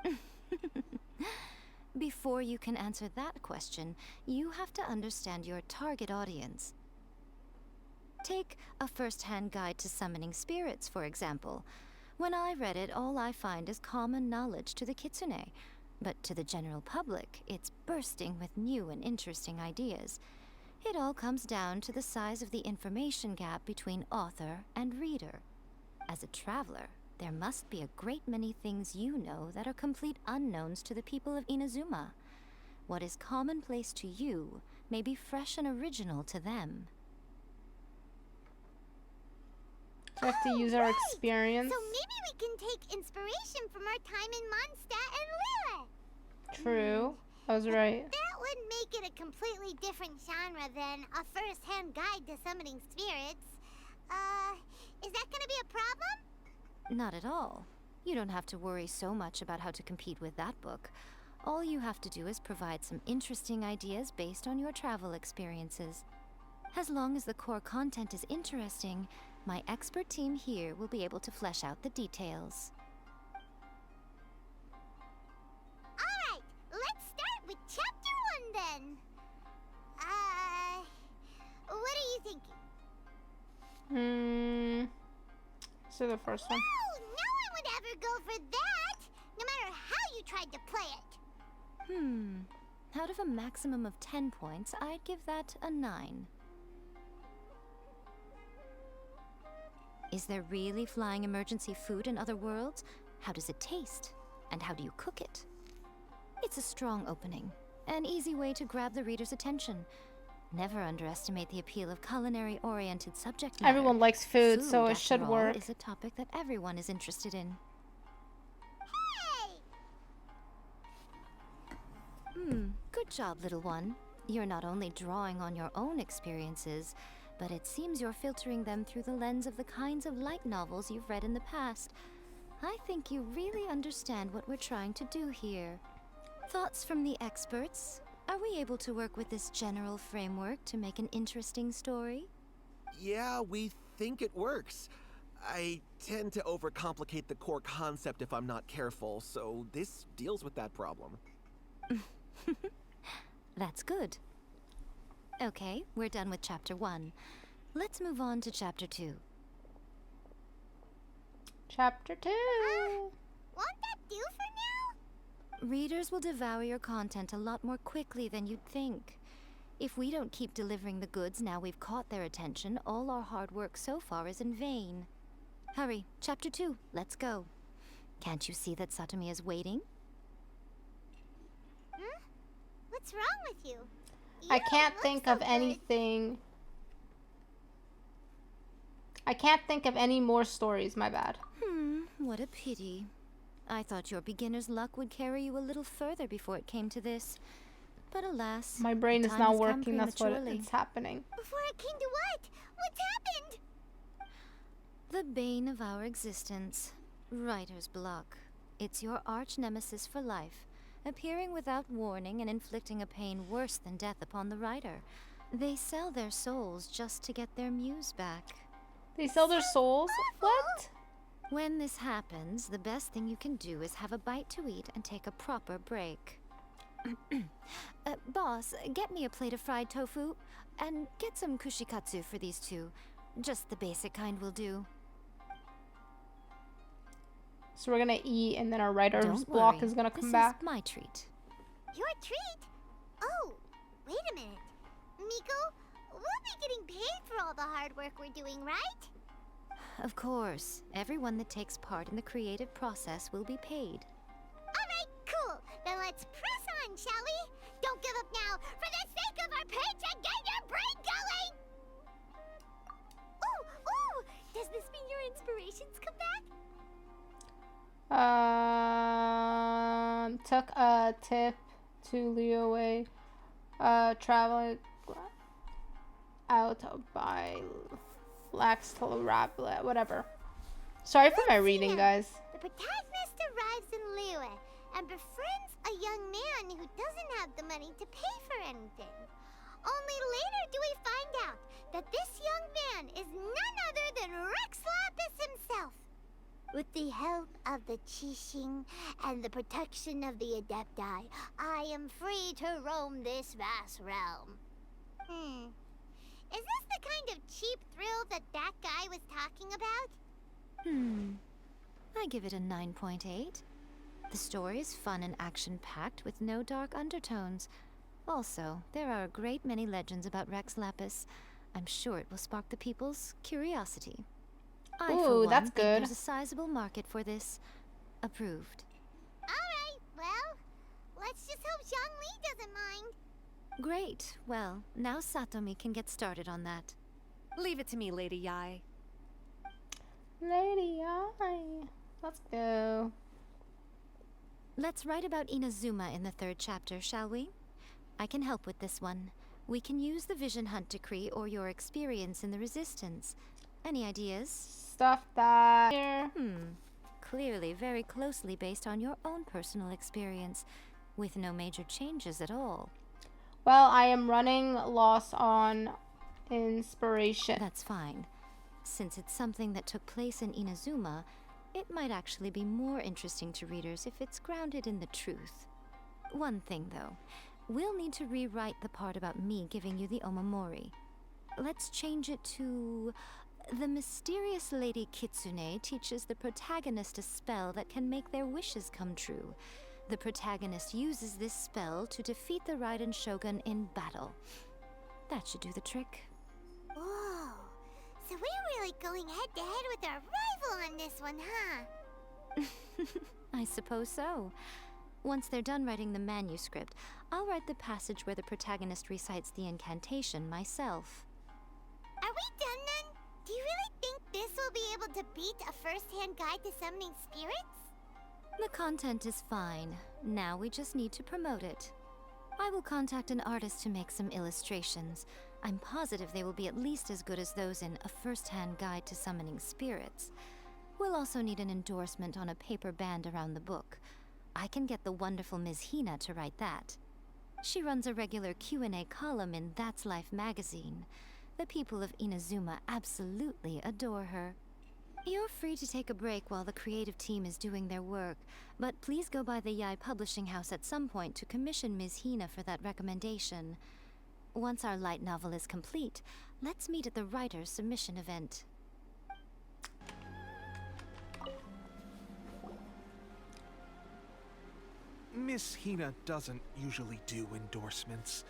one? Before you can answer that question, you have to understand your target audience. Take a first-hand guide to summoning spirits, for example. When I read it, all I find is common knowledge to the kitsune, but to the general public, it's bursting with new and interesting ideas. It all comes down to the size of the information gap between author and reader. As a traveler, there must be a great many things you know that are complete unknowns to the people of Inazuma. What is commonplace to you may be fresh and original to them. So we have to use our experience. So maybe we can take inspiration from our time in Mondstadt and Lille. True. I was right. That would make it a completely different genre than a first-hand guide to summoning spirits. Is that gonna be a problem? Not at all. You don't have to worry so much about how to compete with that book. All you have to do is provide some interesting ideas based on your travel experiences. As long as the core content is interesting, my expert team here will be able to flesh out the details. Alright, let's start with chapter 1 then. What are you thinking? So the first one. No one would ever go for that, no matter how you tried to play it. Out of a maximum of 10 points, I'd give that a 9. Is there really flying emergency food in other worlds? How does it taste? And how do you cook it? It's a strong opening, an easy way to grab the reader's attention. Never underestimate the appeal of culinary-oriented subject matter. Everyone likes food, so it after should all, work. Is a topic that everyone is interested in. Hey! Good job, little one. You're not only drawing on your own experiences, but it seems you're filtering them through the lens of the kinds of light novels you've read in the past. I think you really understand what we're trying to do here. Thoughts from the experts? Are we able to work with this general framework to make an interesting story? Yeah, we think it works. I tend to overcomplicate the core concept if I'm not careful, so this deals with that problem. That's good. Okay, we're done with Chapter 1. Let's move on to Chapter 2. Chapter 2. Won't that do for now? Readers will devour your content a lot more quickly than you'd think. If we don't keep delivering the goods now we've caught their attention, all our hard work so far is in vain. Hurry, Chapter 2, let's go. Can't you see that Satomi is waiting? What's wrong with you? I You don't can't look think so of good. anything I can't think of any more stories, my bad. What a pity. I thought your beginner's luck would carry you a little further before it came to this. But alas, My brain the is time not has come working, that's what prematurely. it's happening. Before it came to what? What's happened? The bane of our existence. Writer's block. It's your arch nemesis for life, appearing without warning and inflicting a pain worse than death upon the writer. They sell their souls just to get their muse back. They sell their souls? What? When this happens, the best thing you can do is have a bite to eat and take a proper break. Boss, get me a plate of fried tofu, and get some kushikatsu for these two. Just the basic kind will do. So we're gonna eat, and then our writer's Don't block worry, is gonna come this back. is my treat. Your treat? Oh, wait a minute. Miko, we'll be getting paid for all the hard work we're doing, right? Of course, everyone that takes part in the creative process will be paid. Alright, cool. Then let's press on, shall we? Don't give up now. For the sake of our paycheck, get your brain going! Ooh! Does this mean your inspirations come back? Took a tip to Liyue, traveling out by Lax to Rabla, whatever. Sorry for my reading, guys. The protagonist arrives in Liyue and befriends a young man who doesn't have the money to pay for anything. Only later do we find out that this young man is none other than Rex Lapis himself. With the help of the Qixing and the protection of the Adepti, I am free to roam this vast realm. Is this the kind of cheap thrill that guy was talking about? I give it a 9.8. The story is fun and action-packed with no dark undertones. Also, there are a great many legends about Rex Lapis. I'm sure it will spark the people's curiosity. I, for one, that's think good. There's a sizable market for this. Approved. Alright, well, let's just hope Zhongli doesn't mind. Great. Well, now Satomi can get started on that. Leave it to me, Lady Yai. Lady Eye. Let's go. Let's write about Inazuma in the 3rd chapter, shall we? I can help with this one. We can use the Vision Hunt Decree or your experience in the Resistance. Any ideas? Stuff that here. Clearly very closely based on your own personal experience, with no major changes at all. Well, I am running loss on inspiration. That's fine. Since it's something that took place in Inazuma, it might actually be more interesting to readers if it's grounded in the truth. One thing, though. We'll need to rewrite the part about me giving you the Omamori. Let's change it to... The mysterious Lady Kitsune teaches the protagonist a spell that can make their wishes come true. The protagonist uses this spell to defeat the Raiden Shogun in battle. That should do the trick. Whoa, so we're really going head-to-head with our rival on this one, huh? I suppose so. Once they're done writing the manuscript, I'll write the passage where the protagonist recites the incantation myself. Are we done then? Do you really think this will be able to beat a first-hand guide to summoning spirits? The content is fine. Now we just need to promote it. I will contact an artist to make some illustrations. I'm positive they will be at least as good as those in A First-Hand Guide to Summoning Spirits. We'll also need an endorsement on a paper band around the book. I can get the wonderful Ms. Hina to write that. She runs a regular Q&A column in That's Life magazine. The people of Inazuma absolutely adore her. You're free to take a break while the creative team is doing their work, but please go by the Yai Publishing House at some point to commission Ms. Hina for that recommendation. Once our light novel is complete, let's meet at the writer's submission event. Miss Hina doesn't usually do endorsements,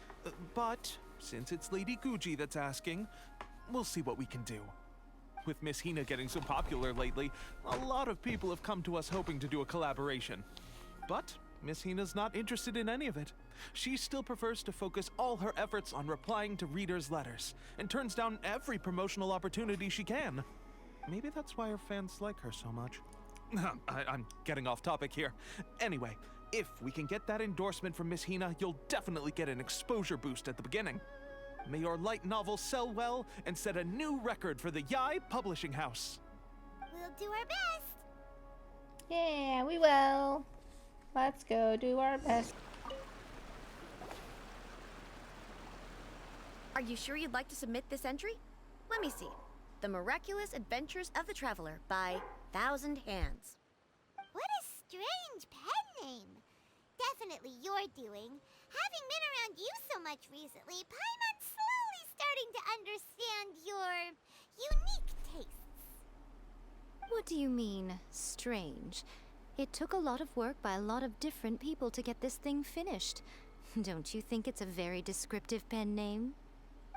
but since it's Lady Guji that's asking, we'll see what we can do. With Miss Hina getting so popular lately, a lot of people have come to us hoping to do a collaboration. But Miss Hina's not interested in any of it. She still prefers to focus all her efforts on replying to readers' letters, and turns down every promotional opportunity she can. Maybe that's why her fans like her so much. I'm getting off topic here. Anyway, if we can get that endorsement from Miss Hina, you'll definitely get an exposure boost at the beginning. May your light novel sell well and set a new record for the Yai Publishing House. We'll do our best. Yeah, we will. Let's go do our best. Are you sure you'd like to submit this entry? Let me see. The Miraculous Adventures of the Traveler by Thousand Hands. What a strange pen name. Definitely your doing. Having been around you so much recently, Paimon's slowly starting to understand your unique tastes. What do you mean, strange? It took a lot of work by a lot of different people to get this thing finished. Don't you think it's a very descriptive pen name?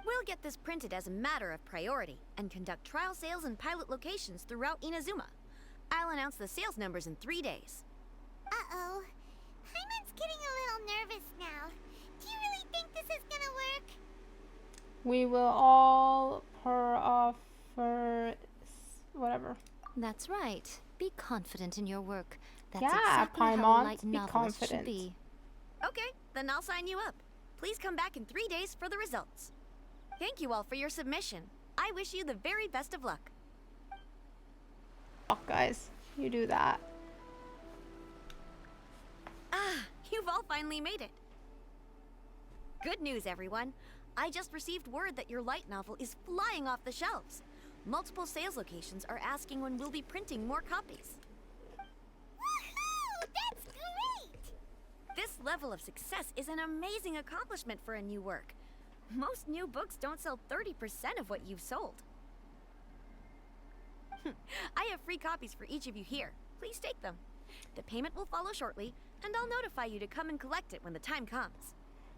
We'll get this printed as a matter of priority and conduct trial sales in pilot locations throughout Inazuma. I'll announce the sales numbers in 3 days. Uh-oh. Paimon's getting a little nervous now. Do you really think this is gonna work? We will all offer whatever. That's right. Be confident in your work. That's Yeah, exactly how a Paimon, light be novelist should confident. be. Okay, then I'll sign you up. Please come back in 3 days for the results. Thank you all for your submission. I wish you the very best of luck. Oh, guys, you do that. Ah, you've all finally made it. Good news, everyone. I just received word that your light novel is flying off the shelves. Multiple sales locations are asking when we'll be printing more copies. Woohoo! That's great! This level of success is an amazing accomplishment for a new work. Most new books don't sell 30% of what you've sold. I have free copies for each of you here. Please take them. The payment will follow shortly, and I'll notify you to come and collect it when the time comes.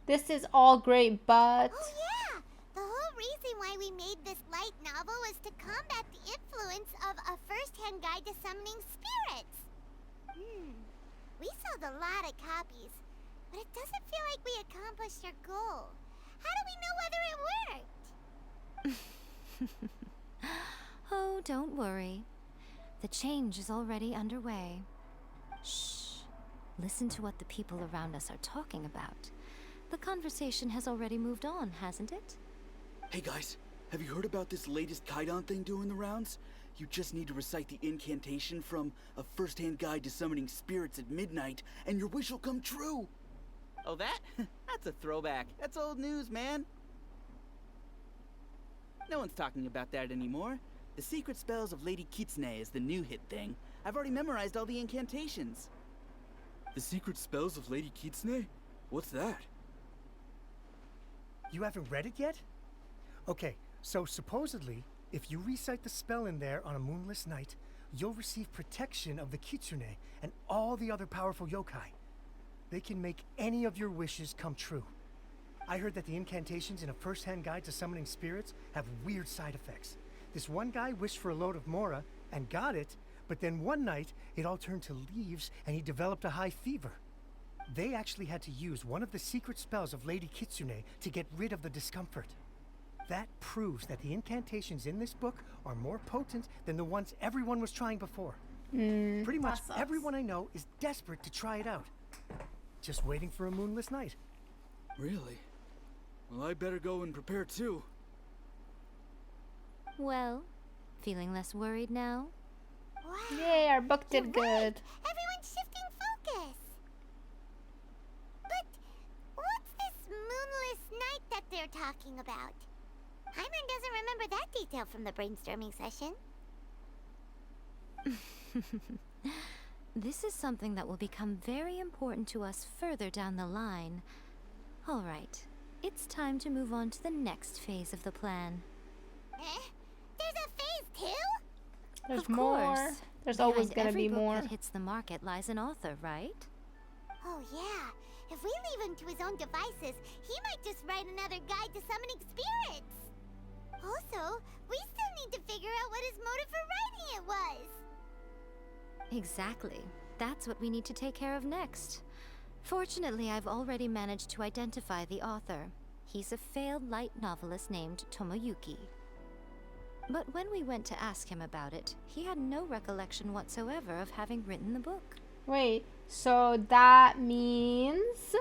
This is all great, but Oh yeah! The whole reason why we made this light novel was to combat the influence of a first-hand guide to summoning spirits. We sold a lot of copies, but it doesn't feel like we accomplished our goal. How do we know whether it worked? Oh, don't worry. The change is already underway. Shh. Listen to what the people around us are talking about. The conversation has already moved on, hasn't it? Hey guys, have you heard about this latest Kaidan thing doing the rounds? You just need to recite the incantation from A First-Hand Guide to Summoning Spirits at midnight, and your wish will come true! Oh, that? That's a throwback. That's old news, man. No one's talking about that anymore. The Secret Spells of Lady Kitsune is the new hit thing. I've already memorized all the incantations. The Secret Spells of Lady Kitsune? What's that? You haven't read it yet? Okay, so supposedly, if you recite the spell in there on a moonless night, you'll receive protection of the Kitsune and all the other powerful yokai. They can make any of your wishes come true. I heard that the incantations in A First-Hand Guide to Summoning Spirits have weird side effects. This one guy wished for a load of Mora and got it, but then one night it all turned to leaves and he developed a high fever. They actually had to use one of the secret spells of Lady Kitsune to get rid of the discomfort. That proves that the incantations in this book are more potent than the ones everyone was trying before. Pretty much everyone I know is desperate to try it out. Just waiting for a moonless night. Really? Well, I better go and prepare too. Well, feeling less worried now? Wow. yay, our book You're did right. good. Everyone's shifting focus. But what's this moonless night that they're talking about? Hyman doesn't remember that detail from the brainstorming session. This is something that will become very important to us further down the line. All right, it's time to move on to the next phase of the plan. There's a phase 2? There's Of more. course. There's always Behind gonna every be book more. that hits the market lies an author, right? Oh yeah. If we leave him to his own devices, he might just write another guide to summoning spirits. Also, we still need to figure out what his motive for writing it was. Exactly. That's what we need to take care of next. Fortunately, I've already managed to identify the author. He's a failed light novelist named Tomoyuki. But when we went to ask him about it, he had no recollection whatsoever of having written the book. Wait, so that means...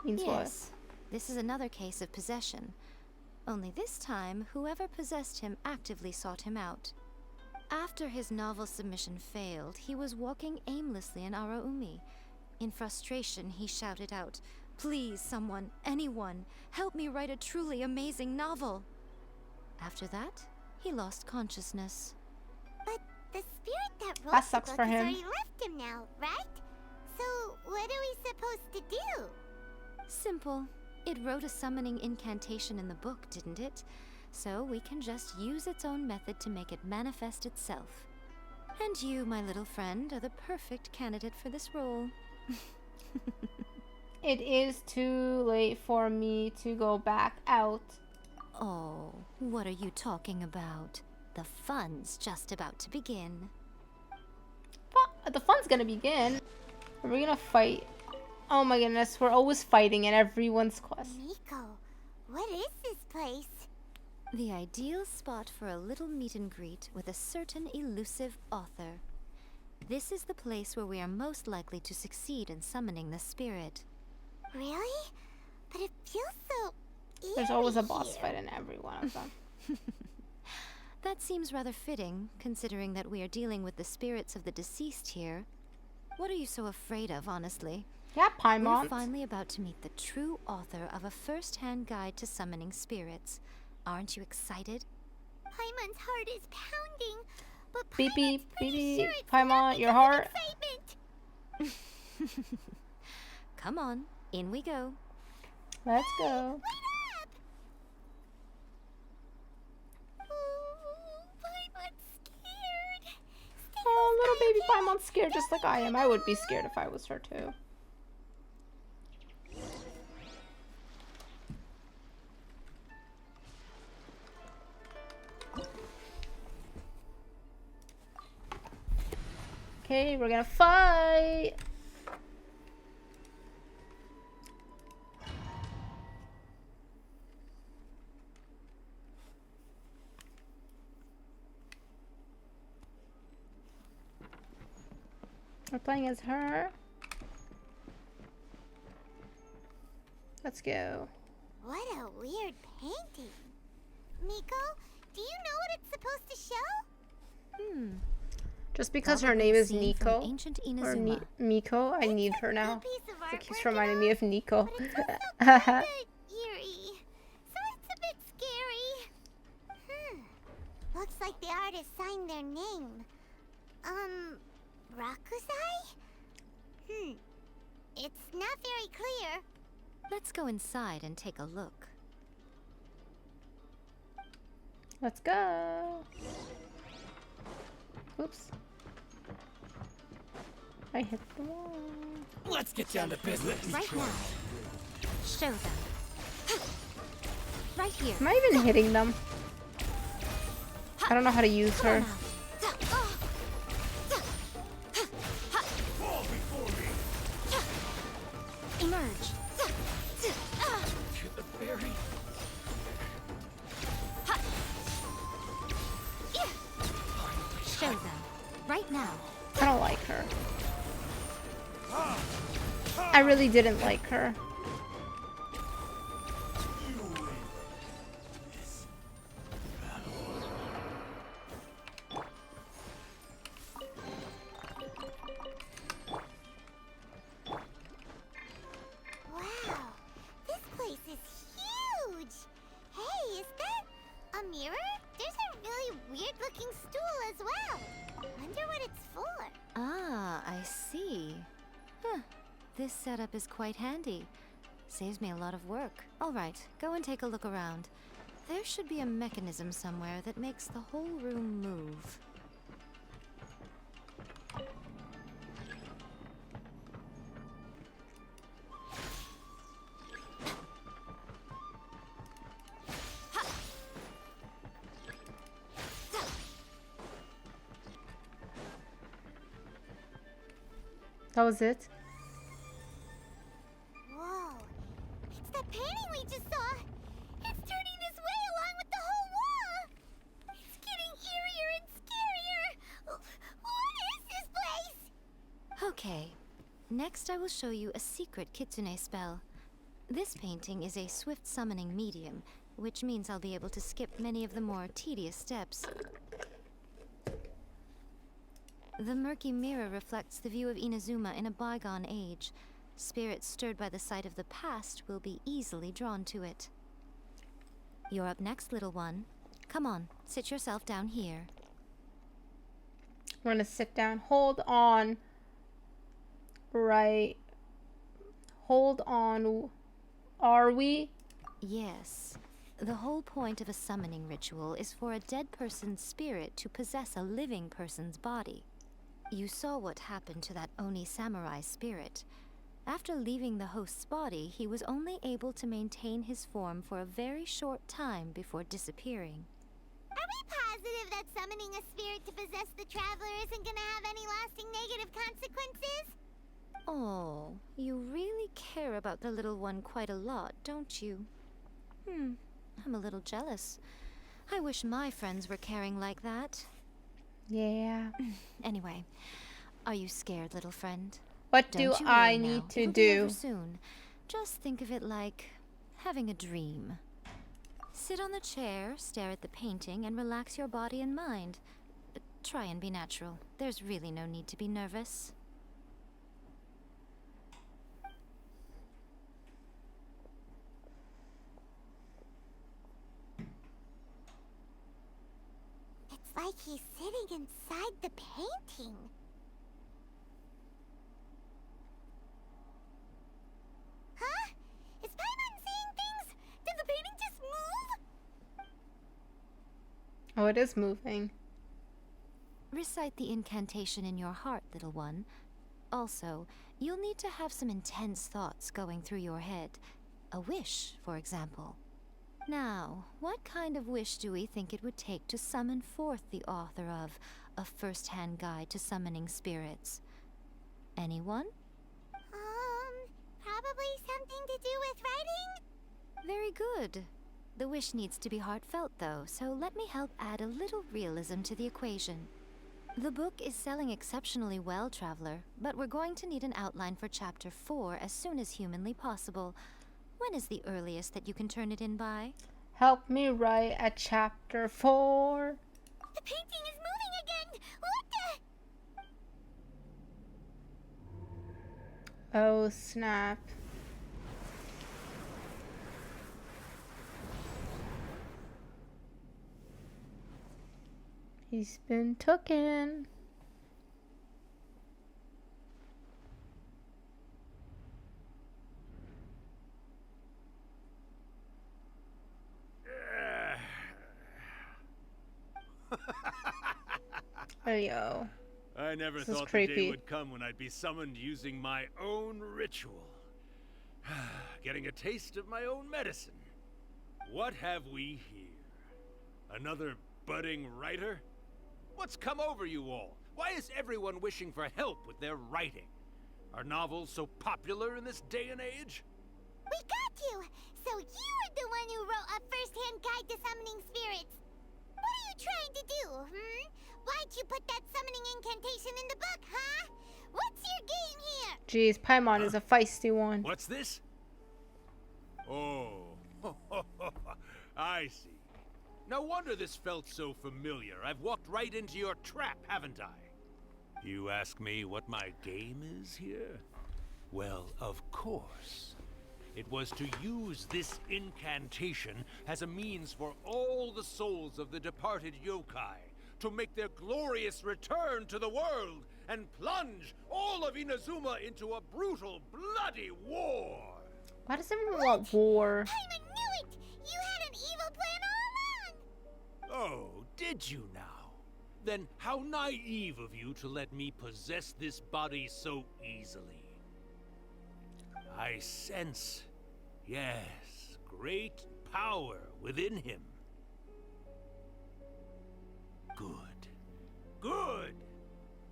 Means yes, this is another case of possession. Only this time, whoever possessed him actively sought him out. After his novel submission failed, he was walking aimlessly in Araumi. In frustration, he shouted out, "Please, someone, anyone, help me write a truly amazing novel." After that, he lost consciousness. But the spirit that wrote That the sucks book for has him. already left him now, right? So what are we supposed to do? Simple. It wrote a summoning incantation in the book, didn't it? So we can just use its own method to make it manifest itself. And you, my little friend, are the perfect candidate for this role. It is too late for me to go back out. Oh, what are you talking about? The fun's just about to begin. The fun's gonna begin. Are we gonna fight? Oh my goodness, we're always fighting in everyone's quest. Miko, what is this place? The ideal spot for a little meet and greet with a certain elusive author. This is the place where we are most likely to succeed in summoning the spirit. Really? But it feels so eerie. There's always a boss fight in every one of them. That seems rather fitting, considering that we are dealing with the spirits of the deceased here. What are you so afraid of, honestly? Yeah, Paimon. We're finally about to meet the true author of a first-hand guide to summoning spirits. Aren't you excited? Paimon's heart is pounding, but Beep Paimon's beep, pretty beep sure beep. it's not Paimon, your because of heart. excitement. Come on, in we go. Let's go. Wait up! Oh, Paimon's scared. Stay Oh, close little baby by, okay? Paimon's scared just like I am. I would be scared if I was her too. Okay, we're gonna fight. We're playing as her. Let's go. What a weird painting. Miko, do you know what it's supposed to show? Just because her Probably name a is scene from Nico ancient or Inazuma. Miko, I need her now. A piece of It keeps artwork reminding and me all, of Nico. but it's also kinda eerie. So it's a bit scary. Looks like the artist signed their name. Rakuzai? It's not very clear. Let's go inside and take a look. Let's go. Oops. I hit the wall. Let's get down to business. Right now. Show them. Right here. Am I even hitting them? I don't know how to use her. Emerge. To the berry. Show them. Right now. I don't like her. I really didn't like her. Wow, this place is huge. Hey, is that a mirror? There's a really weird-looking stool as well. Wonder what it's for. Ah, I see. Huh. This setup is quite handy. Saves me a lot of work. All right, go and take a look around. There should be a mechanism somewhere that makes the whole room move. That was it. Whoa, it's that painting we just saw. It's turning this way along with the whole wall. Okay. Next, I will show you a secret kitsune spell. This painting is a swift summoning medium, which means I'll be able to skip many of the more tedious steps. The murky mirror reflects the view of Inazuma in a bygone age. Spirits stirred by the sight of the past will be easily drawn to it. You're up next, little one. Come on, sit yourself down here. We're gonna sit down. Hold on. Right. Hold on. Are we? Yes. The whole point of a summoning ritual is for a dead person's spirit to possess a living person's body. You saw what happened to that Oni samurai spirit. After leaving the host's body, he was only able to maintain his form for a very short time before disappearing. Are we positive that summoning a spirit to possess the traveler isn't gonna have any lasting negative consequences? Oh, you really care about the little one quite a lot, don't you? I'm a little jealous. I wish my friends were caring like that. Yeah. Anyway, are you scared, little friend? What Don't do you I worry need now. to It'll be do? over soon. Just think of it like having a dream. Sit on the chair, stare at the painting, and relax your body and mind. Try and be natural. There's really no need to be nervous. It's like he's sitting inside the painting. Huh? Is Paimon seeing things? Did the painting just move? Oh, it is moving. Recite the incantation in your heart, little one. Also, you'll need to have some intense thoughts going through your head. A wish, for example. Now, what kind of wish do we think it would take to summon forth the author of A First-Hand Guide to Summoning Spirits? Anyone? Probably something to do with writing? Very good. The wish needs to be heartfelt, though, so let me help add a little realism to the equation. The book is selling exceptionally well, Traveler, but we're going to need an outline for Chapter 4 as soon as humanly possible. When is the earliest that you can turn it in by? Help me write a chapter 4. The painting is moving again! What the? Oh, snap. He's been tooken. Yo. I never This is thought the creepy. day would come when I'd be summoned using my own ritual. Getting a taste of my own medicine. What have we here? Another budding writer? What's come over you all? Why is everyone wishing for help with their writing? Are novels so popular in this day and age? We got you! So you were the one who wrote A First-Hand Guide to Summoning Spirits. What are you trying to do, Why'd you put that summoning incantation in the book, huh? What's your game here? Jeez, Paimon is a feisty one. What's this? Oh, I see. No wonder this felt so familiar. I've walked right into your trap, haven't I? You ask me what my game is here? Well, of course. It was to use this incantation as a means for all the souls of the departed yokai to make their glorious return to the world and plunge all of Inazuma into a brutal, bloody war. Why does everyone want war? Paimon knew it! You had an evil plan all along! Oh, did you now? Then how naive of you to let me possess this body so easily. I sense, yes, great power within him. Good. Good!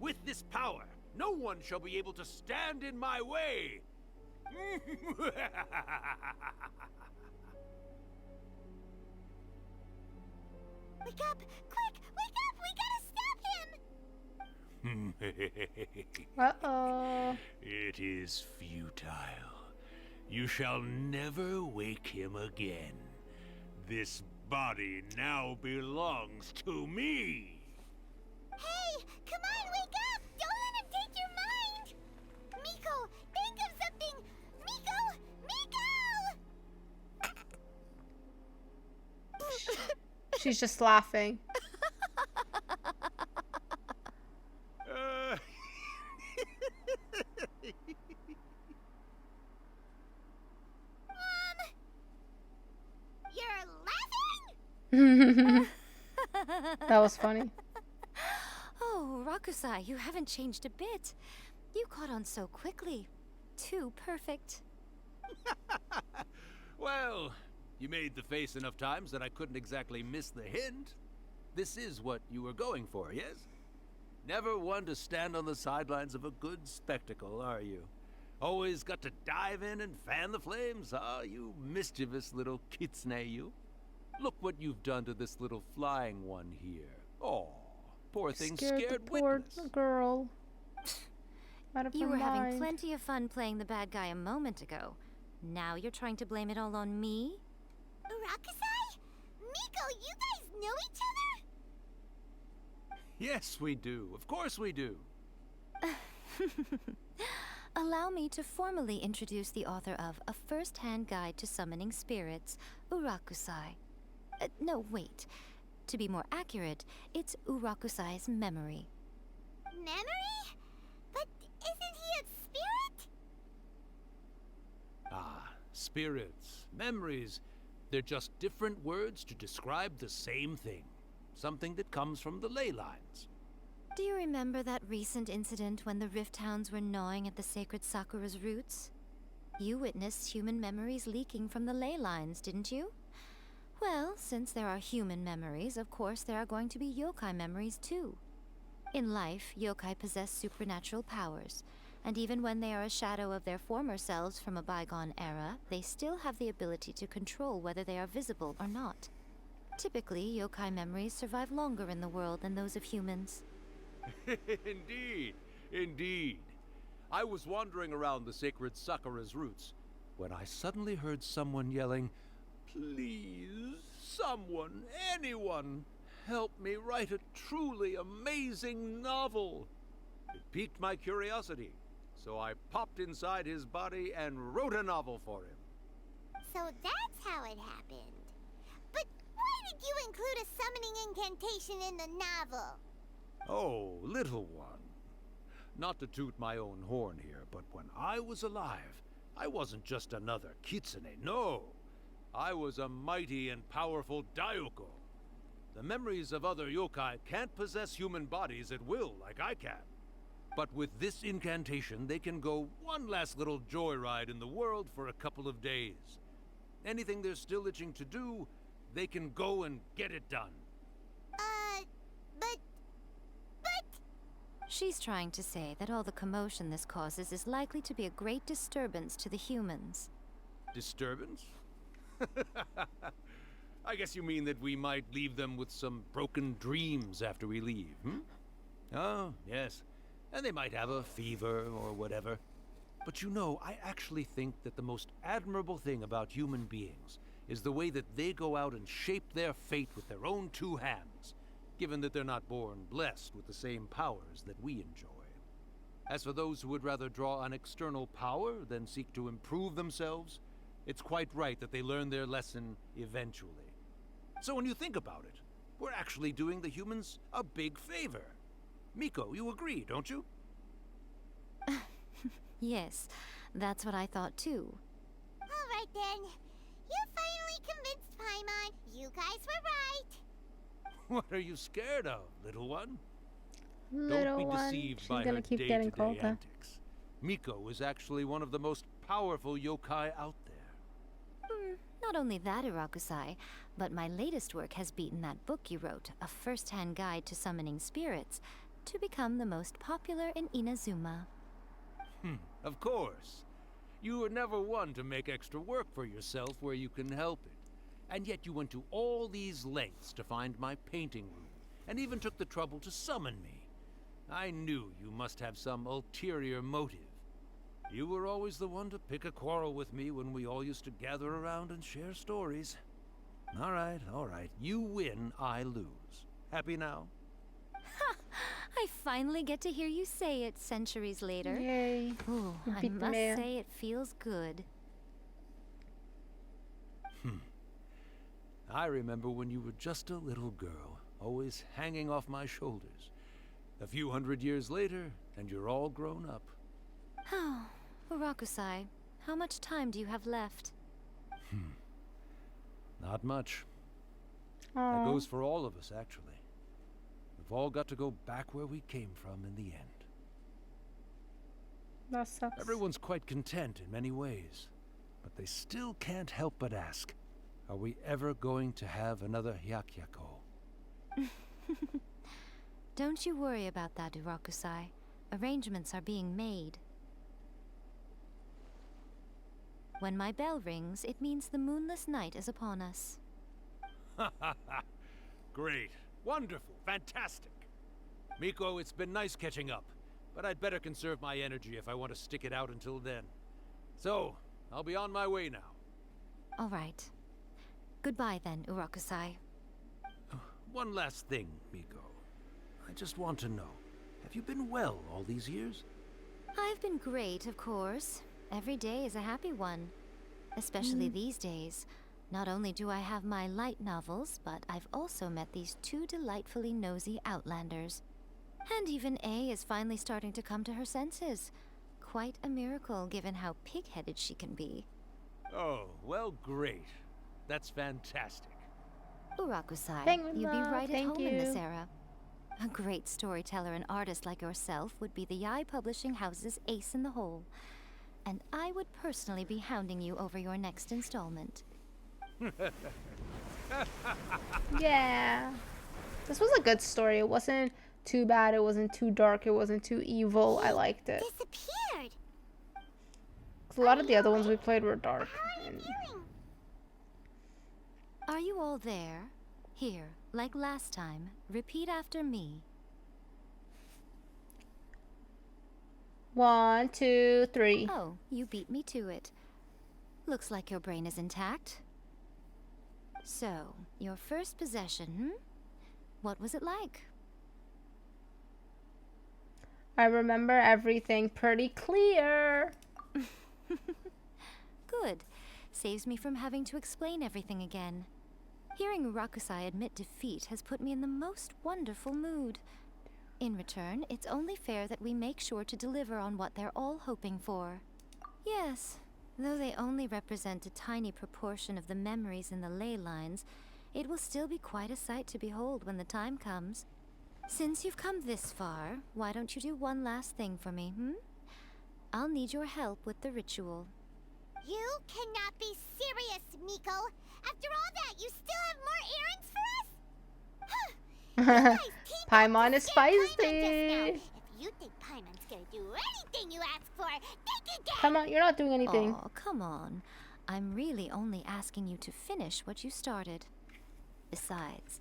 With this power, no one shall be able to stand in my way! Wake up! Quick! Wake up! We gotta stop him! Uh-oh. It is futile. You shall never wake him again. This body now belongs to me. Hey, come on, wake up! Don't let him take your mind! Miko, think of something! Miko! Miko! She's just laughing. You're laughing? That was funny. Oh, Rakusai, you haven't changed a bit. You caught on so quickly. Too perfect. Well, you made the face enough times that I couldn't exactly miss the hint. This is what you were going for, yes? Never one to stand on the sidelines of a good spectacle, are you? Always got to dive in and fan the flames, huh? You mischievous little kitsune, you. Look what you've done to this little flying one here. Oh, poor thing scared the poor witless. girl. Out of You her were having mind. plenty of fun playing the bad guy a moment ago. Now you're trying to blame it all on me? Rakusai? Miko, you guys know each other? Yes, we do. Of course we do. Allow me to formally introduce the author of A First-Hand Guide to Summoning Spirits, Urakusai. No, wait. To be more accurate, it's Urakusai's memory. Memory? But isn't he a spirit? Ah, spirits, memories. They're just different words to describe the same thing. Something that comes from the ley lines. Do you remember that recent incident when the Rift Hounds were gnawing at the sacred Sakura's roots? You witnessed human memories leaking from the ley lines, didn't you? Well, since there are human memories, of course there are going to be yokai memories too. In life, yokai possess supernatural powers, and even when they are a shadow of their former selves from a bygone era, they still have the ability to control whether they are visible or not. Typically, yokai memories survive longer in the world than those of humans. Indeed, indeed. I was wandering around the sacred Sakura's roots when I suddenly heard someone yelling, "Please, someone, anyone, help me write a truly amazing novel." It piqued my curiosity, so I popped inside his body and wrote a novel for him. So that's how it happened. But why did you include a summoning incantation in the novel? Oh, little one. Not to toot my own horn here, but when I was alive, I wasn't just another kitsune, no. I was a mighty and powerful Daioko. The memories of other yokai can't possess human bodies at will like I can. But with this incantation, they can go one last little joyride in the world for a couple of days. Anything they're still itching to do, they can go and get it done. But... She's trying to say that all the commotion this causes is likely to be a great disturbance to the humans. Disturbance? I guess you mean that we might leave them with some broken dreams after we leave, hmm? Oh, yes. And they might have a fever or whatever. But you know, I actually think that the most admirable thing about human beings is the way that they go out and shape their fate with their own two hands, given that they're not born blessed with the same powers that we enjoy. As for those who would rather draw on external power than seek to improve themselves, it's quite right that they learn their lesson eventually. So when you think about it, we're actually doing the humans a big favor. Miko, you agree, don't you? Yes, that's what I thought too. Alright then. You finally convinced Paimon. You guys were right. What are you scared of, little one? Little Don't be one. deceived She's by gonna her keep getting day-to-day colder. antics. Miko is actually one of the most powerful yokai out there. Not only that, Urakusai, but my latest work has beaten that book you wrote, A First-Hand Guide to Summoning Spirits, to become the most popular in Inazuma. Of course. You were never one to make extra work for yourself where you can help it. And yet you went to all these lengths to find my painting room, and even took the trouble to summon me. I knew you must have some ulterior motive. You were always the one to pick a quarrel with me when we all used to gather around and share stories. All right, all right. You win, I lose. Happy now? Ha! I finally get to hear you say it centuries later. Yay. Ooh, I Beat the must man. say it feels good. I remember when you were just a little girl, always hanging off my shoulders. A few hundred years later, and you're all grown up. Oh, Urakusai, how much time do you have left? Not much. Aw. That goes for all of us, actually. We've all got to go back where we came from in the end. That sucks. Everyone's quite content in many ways, but they still can't help but ask, are we ever going to have another Hyakyako? Don't you worry about that, Urakusai. Arrangements are being made. When my bell rings, it means the moonless night is upon us. Great. Wonderful. Fantastic. Miko, it's been nice catching up, but I'd better conserve my energy if I want to stick it out until then. So, I'll be on my way now. All right. Goodbye then, Urakusai. One last thing, Miko. I just want to know, have you been well all these years? I've been great, of course. Every day is a happy one. Especially these days. Not only do I have my light novels, but I've also met these two delightfully nosy outlanders. And even A is finally starting to come to her senses. Quite a miracle, given how pig-headed she can be. Oh, well, great. That's fantastic. Urakusai, Penguin you'd be love, right at thank home in this you. era. A great storyteller and artist like yourself would be the Yai Publishing House's ace in the hole. And I would personally be hounding you over your next installment. Yeah. This was a good story. It wasn't too bad. It wasn't too dark. It wasn't too evil. I liked it. Disappeared. 'Cause a lot of the other ones we played were dark. And Are you all there? Here, like last time, repeat after me. 1, 2, 3. Oh, you beat me to it. Looks like your brain is intact. So, your first possession, What was it like? I remember everything pretty clear. Good. Saves me from having to explain everything again. Hearing Urakusai admit defeat has put me in the most wonderful mood. In return, it's only fair that we make sure to deliver on what they're all hoping for. Yes, though they only represent a tiny proportion of the memories in the ley lines, it will still be quite a sight to behold when the time comes. Since you've come this far, why don't you do one last thing for me, I'll need your help with the ritual. You cannot be serious, Miko. After all that, you still have more errands for us? Paimon is Paimon just now. feisty. If you think Paimon's gonna do anything you ask for, think again! Come on, you're not doing anything. Oh, come on. I'm really only asking you to finish what you started. Besides,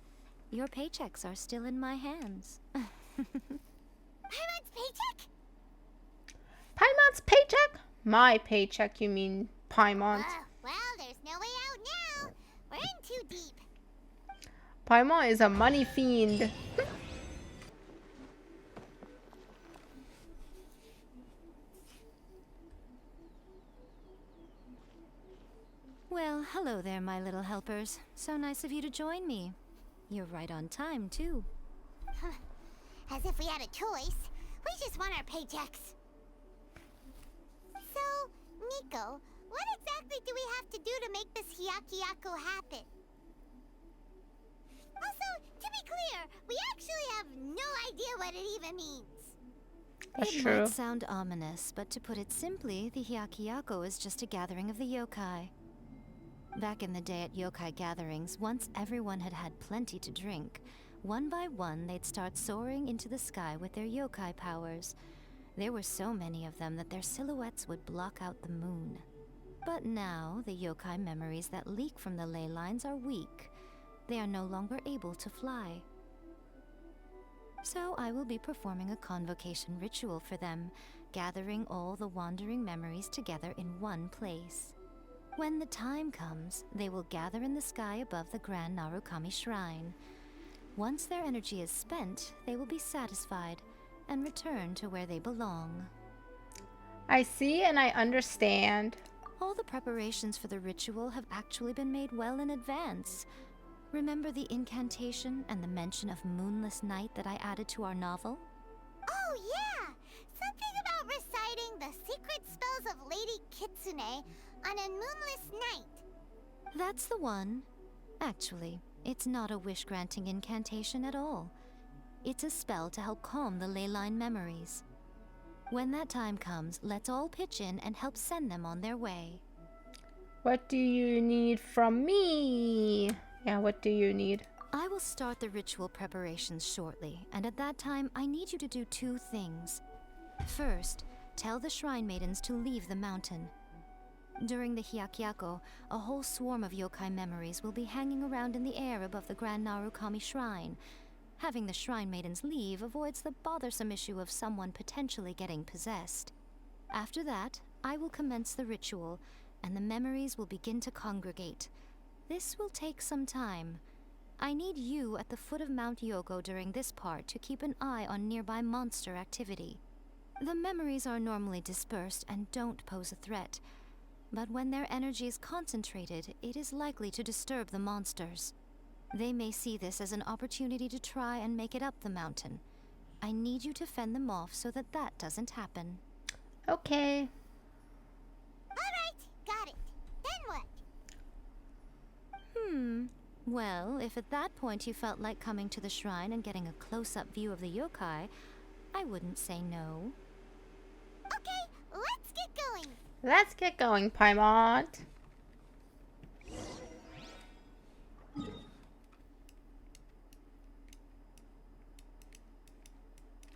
your paychecks are still in my hands. Paimon's paycheck? Paimon's paycheck? My paycheck, you mean, Paimon. Well, there's no way out now. We're in too deep. Paimon is a money fiend. Well, hello there, my little helpers. So nice of you to join me. You're right on time, too. As if we had a choice. We just want our paychecks. So, Miko, what exactly do we have to do to make this Hyakyako happen? Also, to be clear, we actually have no idea what it even means. That's it true. might sound ominous, but to put it simply, the Hyakyako is just a gathering of the yokai. Back in the day at yokai gatherings, once everyone had had plenty to drink, one by one they'd start soaring into the sky with their yokai powers. There were so many of them that their silhouettes would block out the moon. But now, the yokai memories that leak from the ley lines are weak. They are no longer able to fly. So I will be performing a convocation ritual for them, gathering all the wandering memories together in one place. When the time comes, they will gather in the sky above the Grand Narukami Shrine. Once their energy is spent, they will be satisfied and return to where they belong. I see and I understand. All the preparations for the ritual have actually been made well in advance. Remember the incantation and the mention of moonless night that I added to our novel? Oh yeah! Something about reciting the secret spells of Lady Kitsune on a moonless night. That's the one. Actually, it's not a wish-granting incantation at all. It's a spell to help calm the ley line memories. When that time comes, let's all pitch in and help send them on their way. What do you need from me? Yeah, what do you need? I will start the ritual preparations shortly, and at that time, I need you to do 2 things. First, tell the Shrine Maidens to leave the mountain. During the Hyakyako, a whole swarm of yokai memories will be hanging around in the air above the Grand Narukami Shrine. Having the Shrine Maidens leave avoids the bothersome issue of someone potentially getting possessed. After that, I will commence the ritual, and the memories will begin to congregate. This will take some time. I need you at the foot of Mount Yogo during this part to keep an eye on nearby monster activity. The memories are normally dispersed and don't pose a threat, but when their energy is concentrated, it is likely to disturb the monsters. They may see this as an opportunity to try and make it up the mountain. I need you to fend them off so that that doesn't happen. Okay. Alright, got it. Then what? Well, if at that point you felt like coming to the shrine and getting a close-up view of the yokai, I wouldn't say no. Okay, let's get going. Let's get going, Paimon.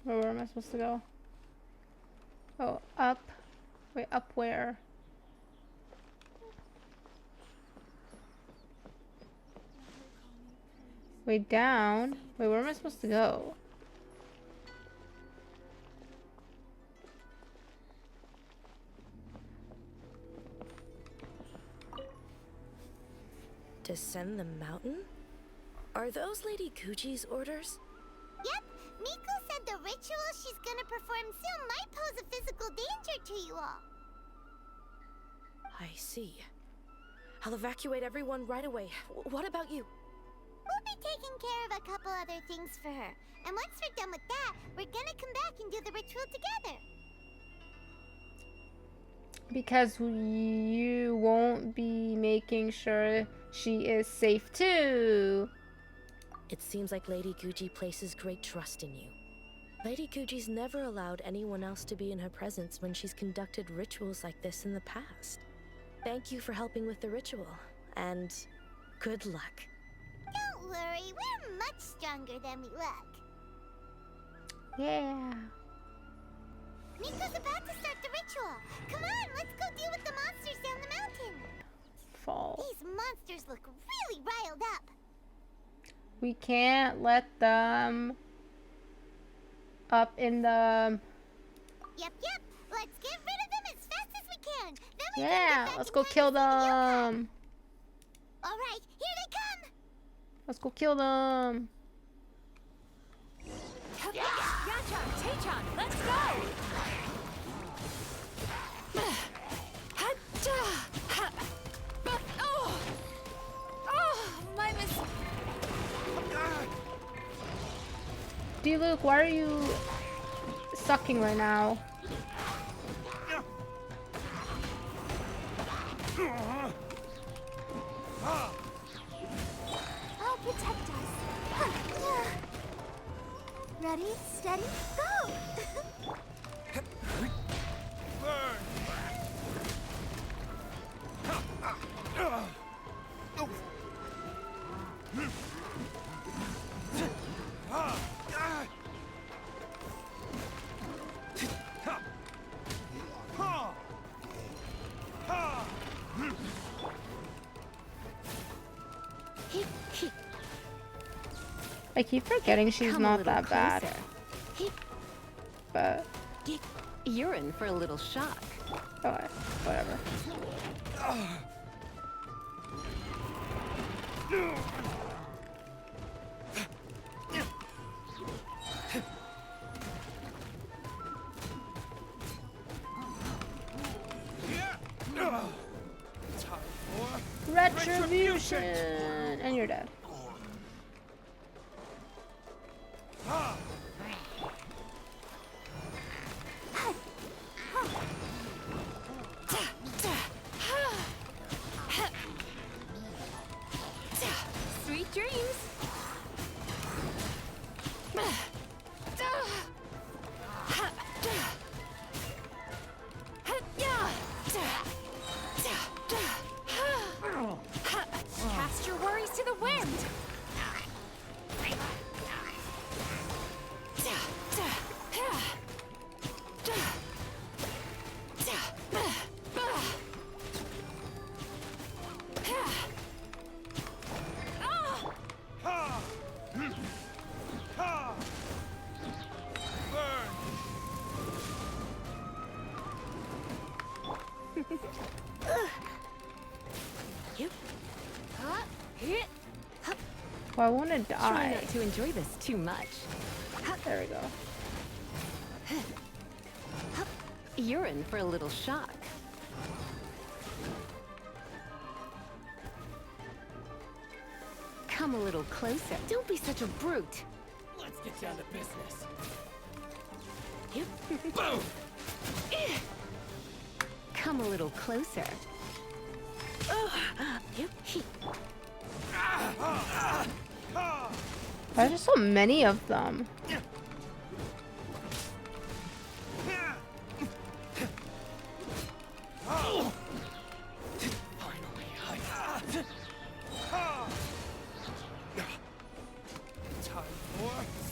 Where am I supposed to go? Oh, up. Wait, up where? Way down. Wait, where am I supposed to go? Descend the mountain? Are those Lady Kuchi's orders? Yep, Miko said the ritual she's gonna perform soon might pose a physical danger to you all. I see. I'll evacuate everyone right away. What about you? We'll be taking care of a couple other things for her. And once we're done with that, we're gonna come back and do the ritual together. Because you won't be making sure she is safe too. It seems like Lady Guji places great trust in you. Lady Guji's never allowed anyone else to be in her presence when she's conducted rituals like this in the past. Thank you for helping with the ritual, and good luck. Don't worry, we're much stronger than we look. Yeah. Miko's about to start the ritual. Come on, let's go deal with the monsters down the mountain. Fall. These monsters look really riled up. We can't let them up in the... Yep. Let's get rid of them as fast as we can. Then we can Yeah, get back let's in go time kill to see the yokai. them. Alright, here they come. Let's go kill them. Yacha, Teichan, let's go! My D-Luke, why are you sucking right now? I'll protect us. Ready, steady, go! I keep forgetting she's Come not that bad. But You're in for a little shock. okay, whatever. Retribution! And you're dead. Sweet dreams. Cast your worries to the wind. Well, I want to Try die. not to enjoy this too much. There we go. You're in for a little shock. Come a little closer. Don't be such a brute. Let's get down to business. Boom! Come a little closer. Why are there so many of them?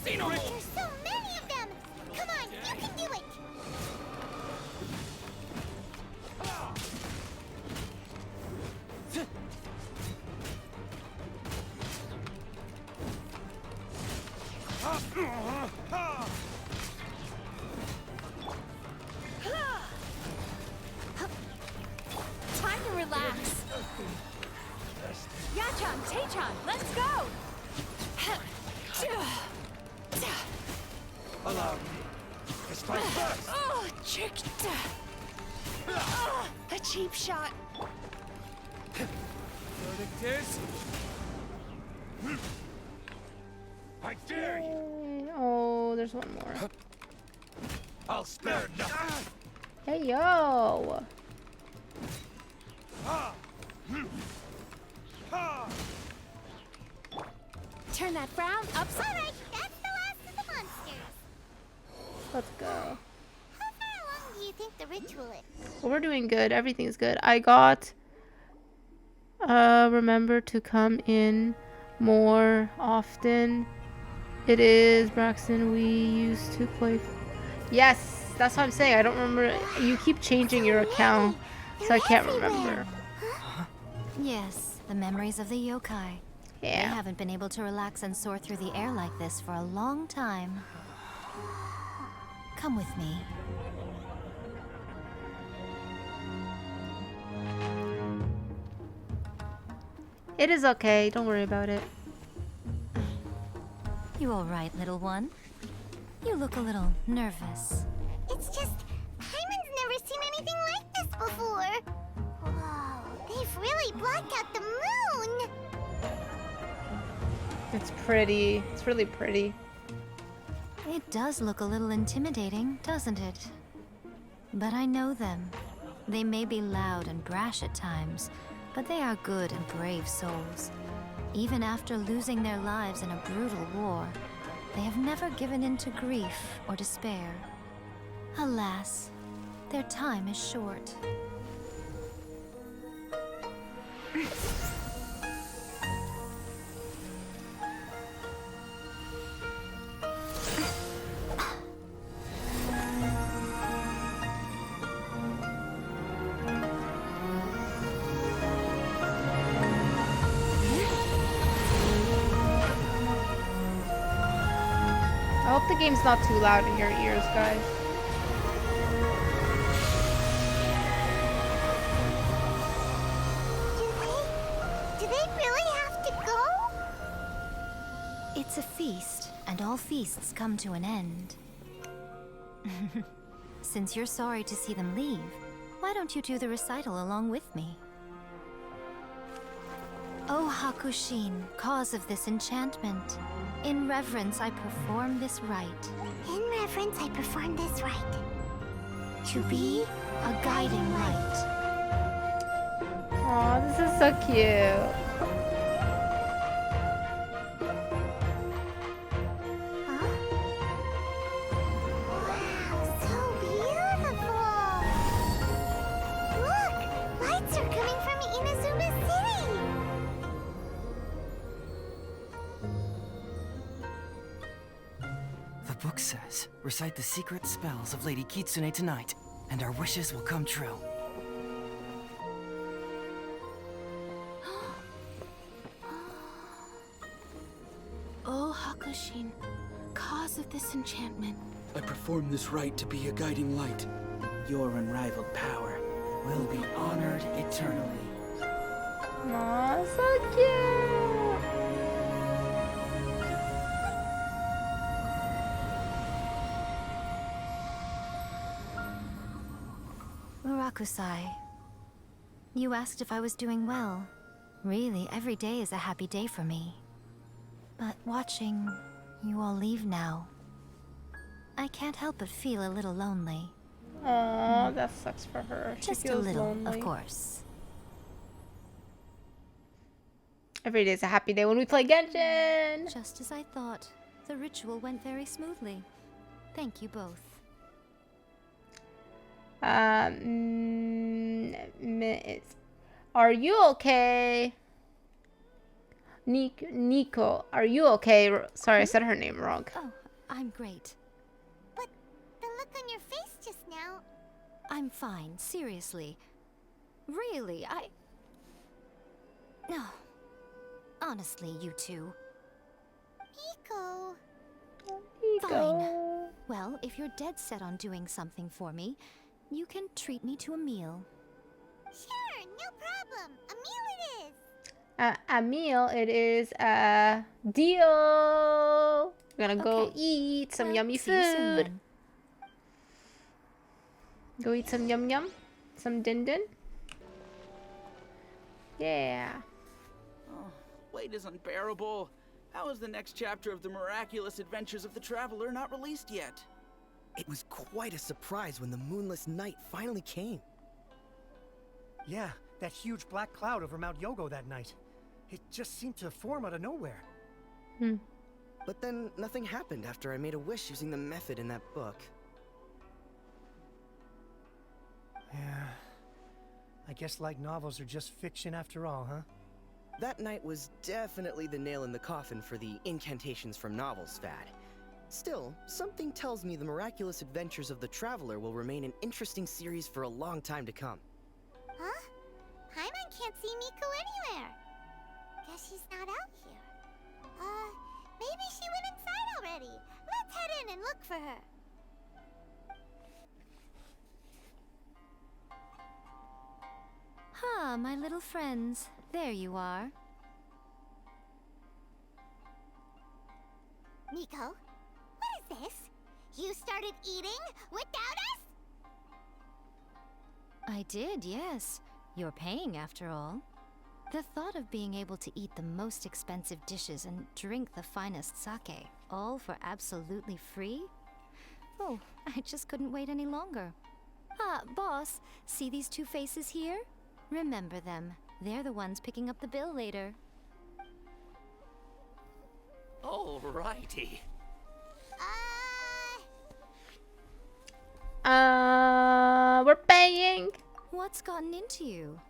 There's so many of them! Come on, you can do it! Time to relax. Yachan, Taechan, let's go! Allow me to strike first. Oh, tricked. Oh, a cheap shot. Verdict is... I dare you. Yay. Oh, there's one more. I'll spare nothing. Hey, yo! Turn that frown upside. Alright, that's the last of the monsters. Let's go. How far along do you think the ritual is? Well, we're doing good. Everything's good. I got... remember to come in more often. It is, Braxton, we used to play... Yes, that's what I'm saying. I don't remember. You keep changing your account, so I can't remember. Yes, the memories of the yokai. They Yeah. haven't been able to relax and soar through the air like this for a long time. Come with me. It is okay. Don't worry about it. You all right, little one? You look a little nervous. It's just, Hyman's never seen anything like this before. Whoa, they've really blocked out the moon. It's pretty. It's really pretty. It does look a little intimidating, doesn't it? But I know them. They may be loud and brash at times, but they are good and brave souls. Even after losing their lives in a brutal war, they have never given in to grief or despair. Alas, their time is short. the game's not too loud in your ears, guys. Do they really have to go? It's a feast, and all feasts come to an end. Since you're sorry to see them leave, why don't you do the recital along with me? O Hakushin, cause of this enchantment, in reverence I perform this rite. In reverence, I perform this rite. To be a guiding light. Aw, this is so cute. Wow, so beautiful! Look! Lights are coming from Inazuma City! The book says, recite the secret spells of Lady Kitsune tonight, and our wishes will come true. O Hakushin, cause of this enchantment. I perform this rite to be a guiding light. Your unrivaled power will be honored eternally. Aw, so cute. Murakusai, you asked if I was doing well. Really, every day is a happy day for me. But watching you all leave now, I can't help but feel a little lonely. Aw, that sucks for her. She Just a feels little, lonely. of course. Every day's a happy day when we play Genshin. Just as I thought, the ritual went very smoothly. Thank you both. Are you okay? Nico, are you okay? Sorry, I said her name wrong. Oh, I'm great. But the look on your face just now... I'm fine, seriously. Really, No. Honestly, you two. Miko... Fine. Well, if you're dead set on doing something for me, you can treat me to a meal. Sure, no problem. A meal it is. A meal, it is a deal. We're gonna go Okay. eat some Well, yummy see you soon food. then. Go eat some yum yum. Some din din. Yeah. Oh, wait is unbearable. How is the next chapter of the miraculous adventures of the traveler not released yet? It was quite a surprise when the moonless night finally came. Yeah, that huge black cloud over Mount Yogo that night. It just seemed to form out of nowhere. But then nothing happened after I made a wish using the method in that book. Yeah. I guess light novels are just fiction after all, huh? That night was definitely the nail in the coffin for the incantations from novels fad. Still, something tells me the miraculous adventures of the traveler will remain an interesting series for a long time to come. Huh? Paimon can't see Miko anywhere. Guess she's not out here. Maybe she went inside already. Let's head in and look for her. Ah, my little friends. There you are. Miko, what is this? You started eating without us? I did, yes. You're paying after all. The thought of being able to eat the most expensive dishes and drink the finest sake, all for absolutely free? Oh, I just couldn't wait any longer. Ah, boss, see these two faces here? Remember them. They're the ones picking up the bill later. Alrighty. We're paying. What's gotten into you?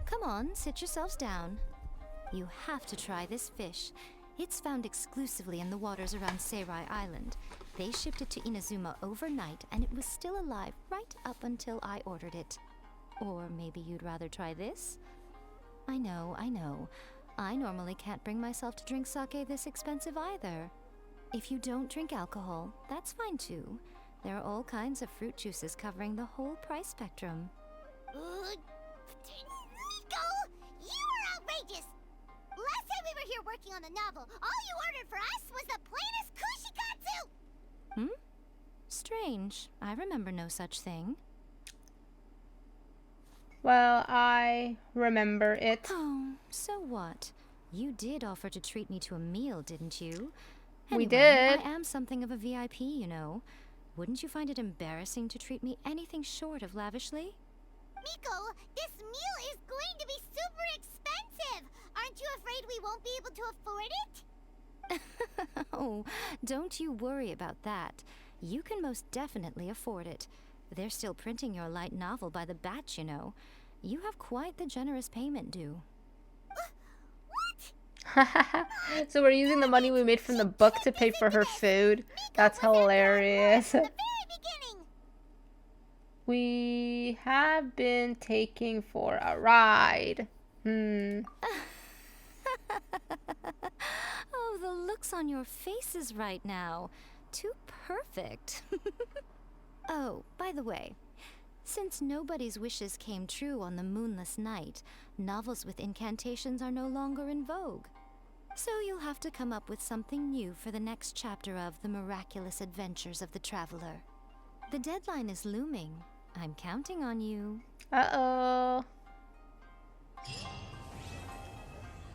Come on, sit yourselves down. You have to try this fish. It's found exclusively in the waters around Seirai Island. They shipped it to Inazuma overnight, and it was still alive right up until I ordered it. Or maybe you'd rather try this? I know. I normally can't bring myself to drink sake this expensive either. If you don't drink alcohol, that's fine too. There are all kinds of fruit juices covering the whole price spectrum. Miko! You are outrageous! Last time we were here working on the novel, all you ordered for us was the plainest kushikatsu! Hmm? Strange. I remember no such thing. Well, I remember it. Oh, so what? You did offer to treat me to a meal, didn't you? We Anyway, did. I am something of a VIP, you know. Wouldn't you find it embarrassing to treat me anything short of lavishly? Miko, this meal is going to be super expensive! Aren't you afraid we won't be able to afford it? Oh, don't you worry about that. You can most definitely afford it. They're still printing your light novel by the batch, you know. You have quite the generous payment due. So we're using the money we made from the book to pay for her food. That's hilarious. We have been taking for a ride. Oh, the looks on your faces right now. Too perfect. Oh, by the way, since nobody's wishes came true on the moonless night, novels with incantations are no longer in vogue. So you'll have to come up with something new for the next chapter of The Miraculous Adventures of the Traveler. The deadline is looming. I'm counting on you. Uh-oh.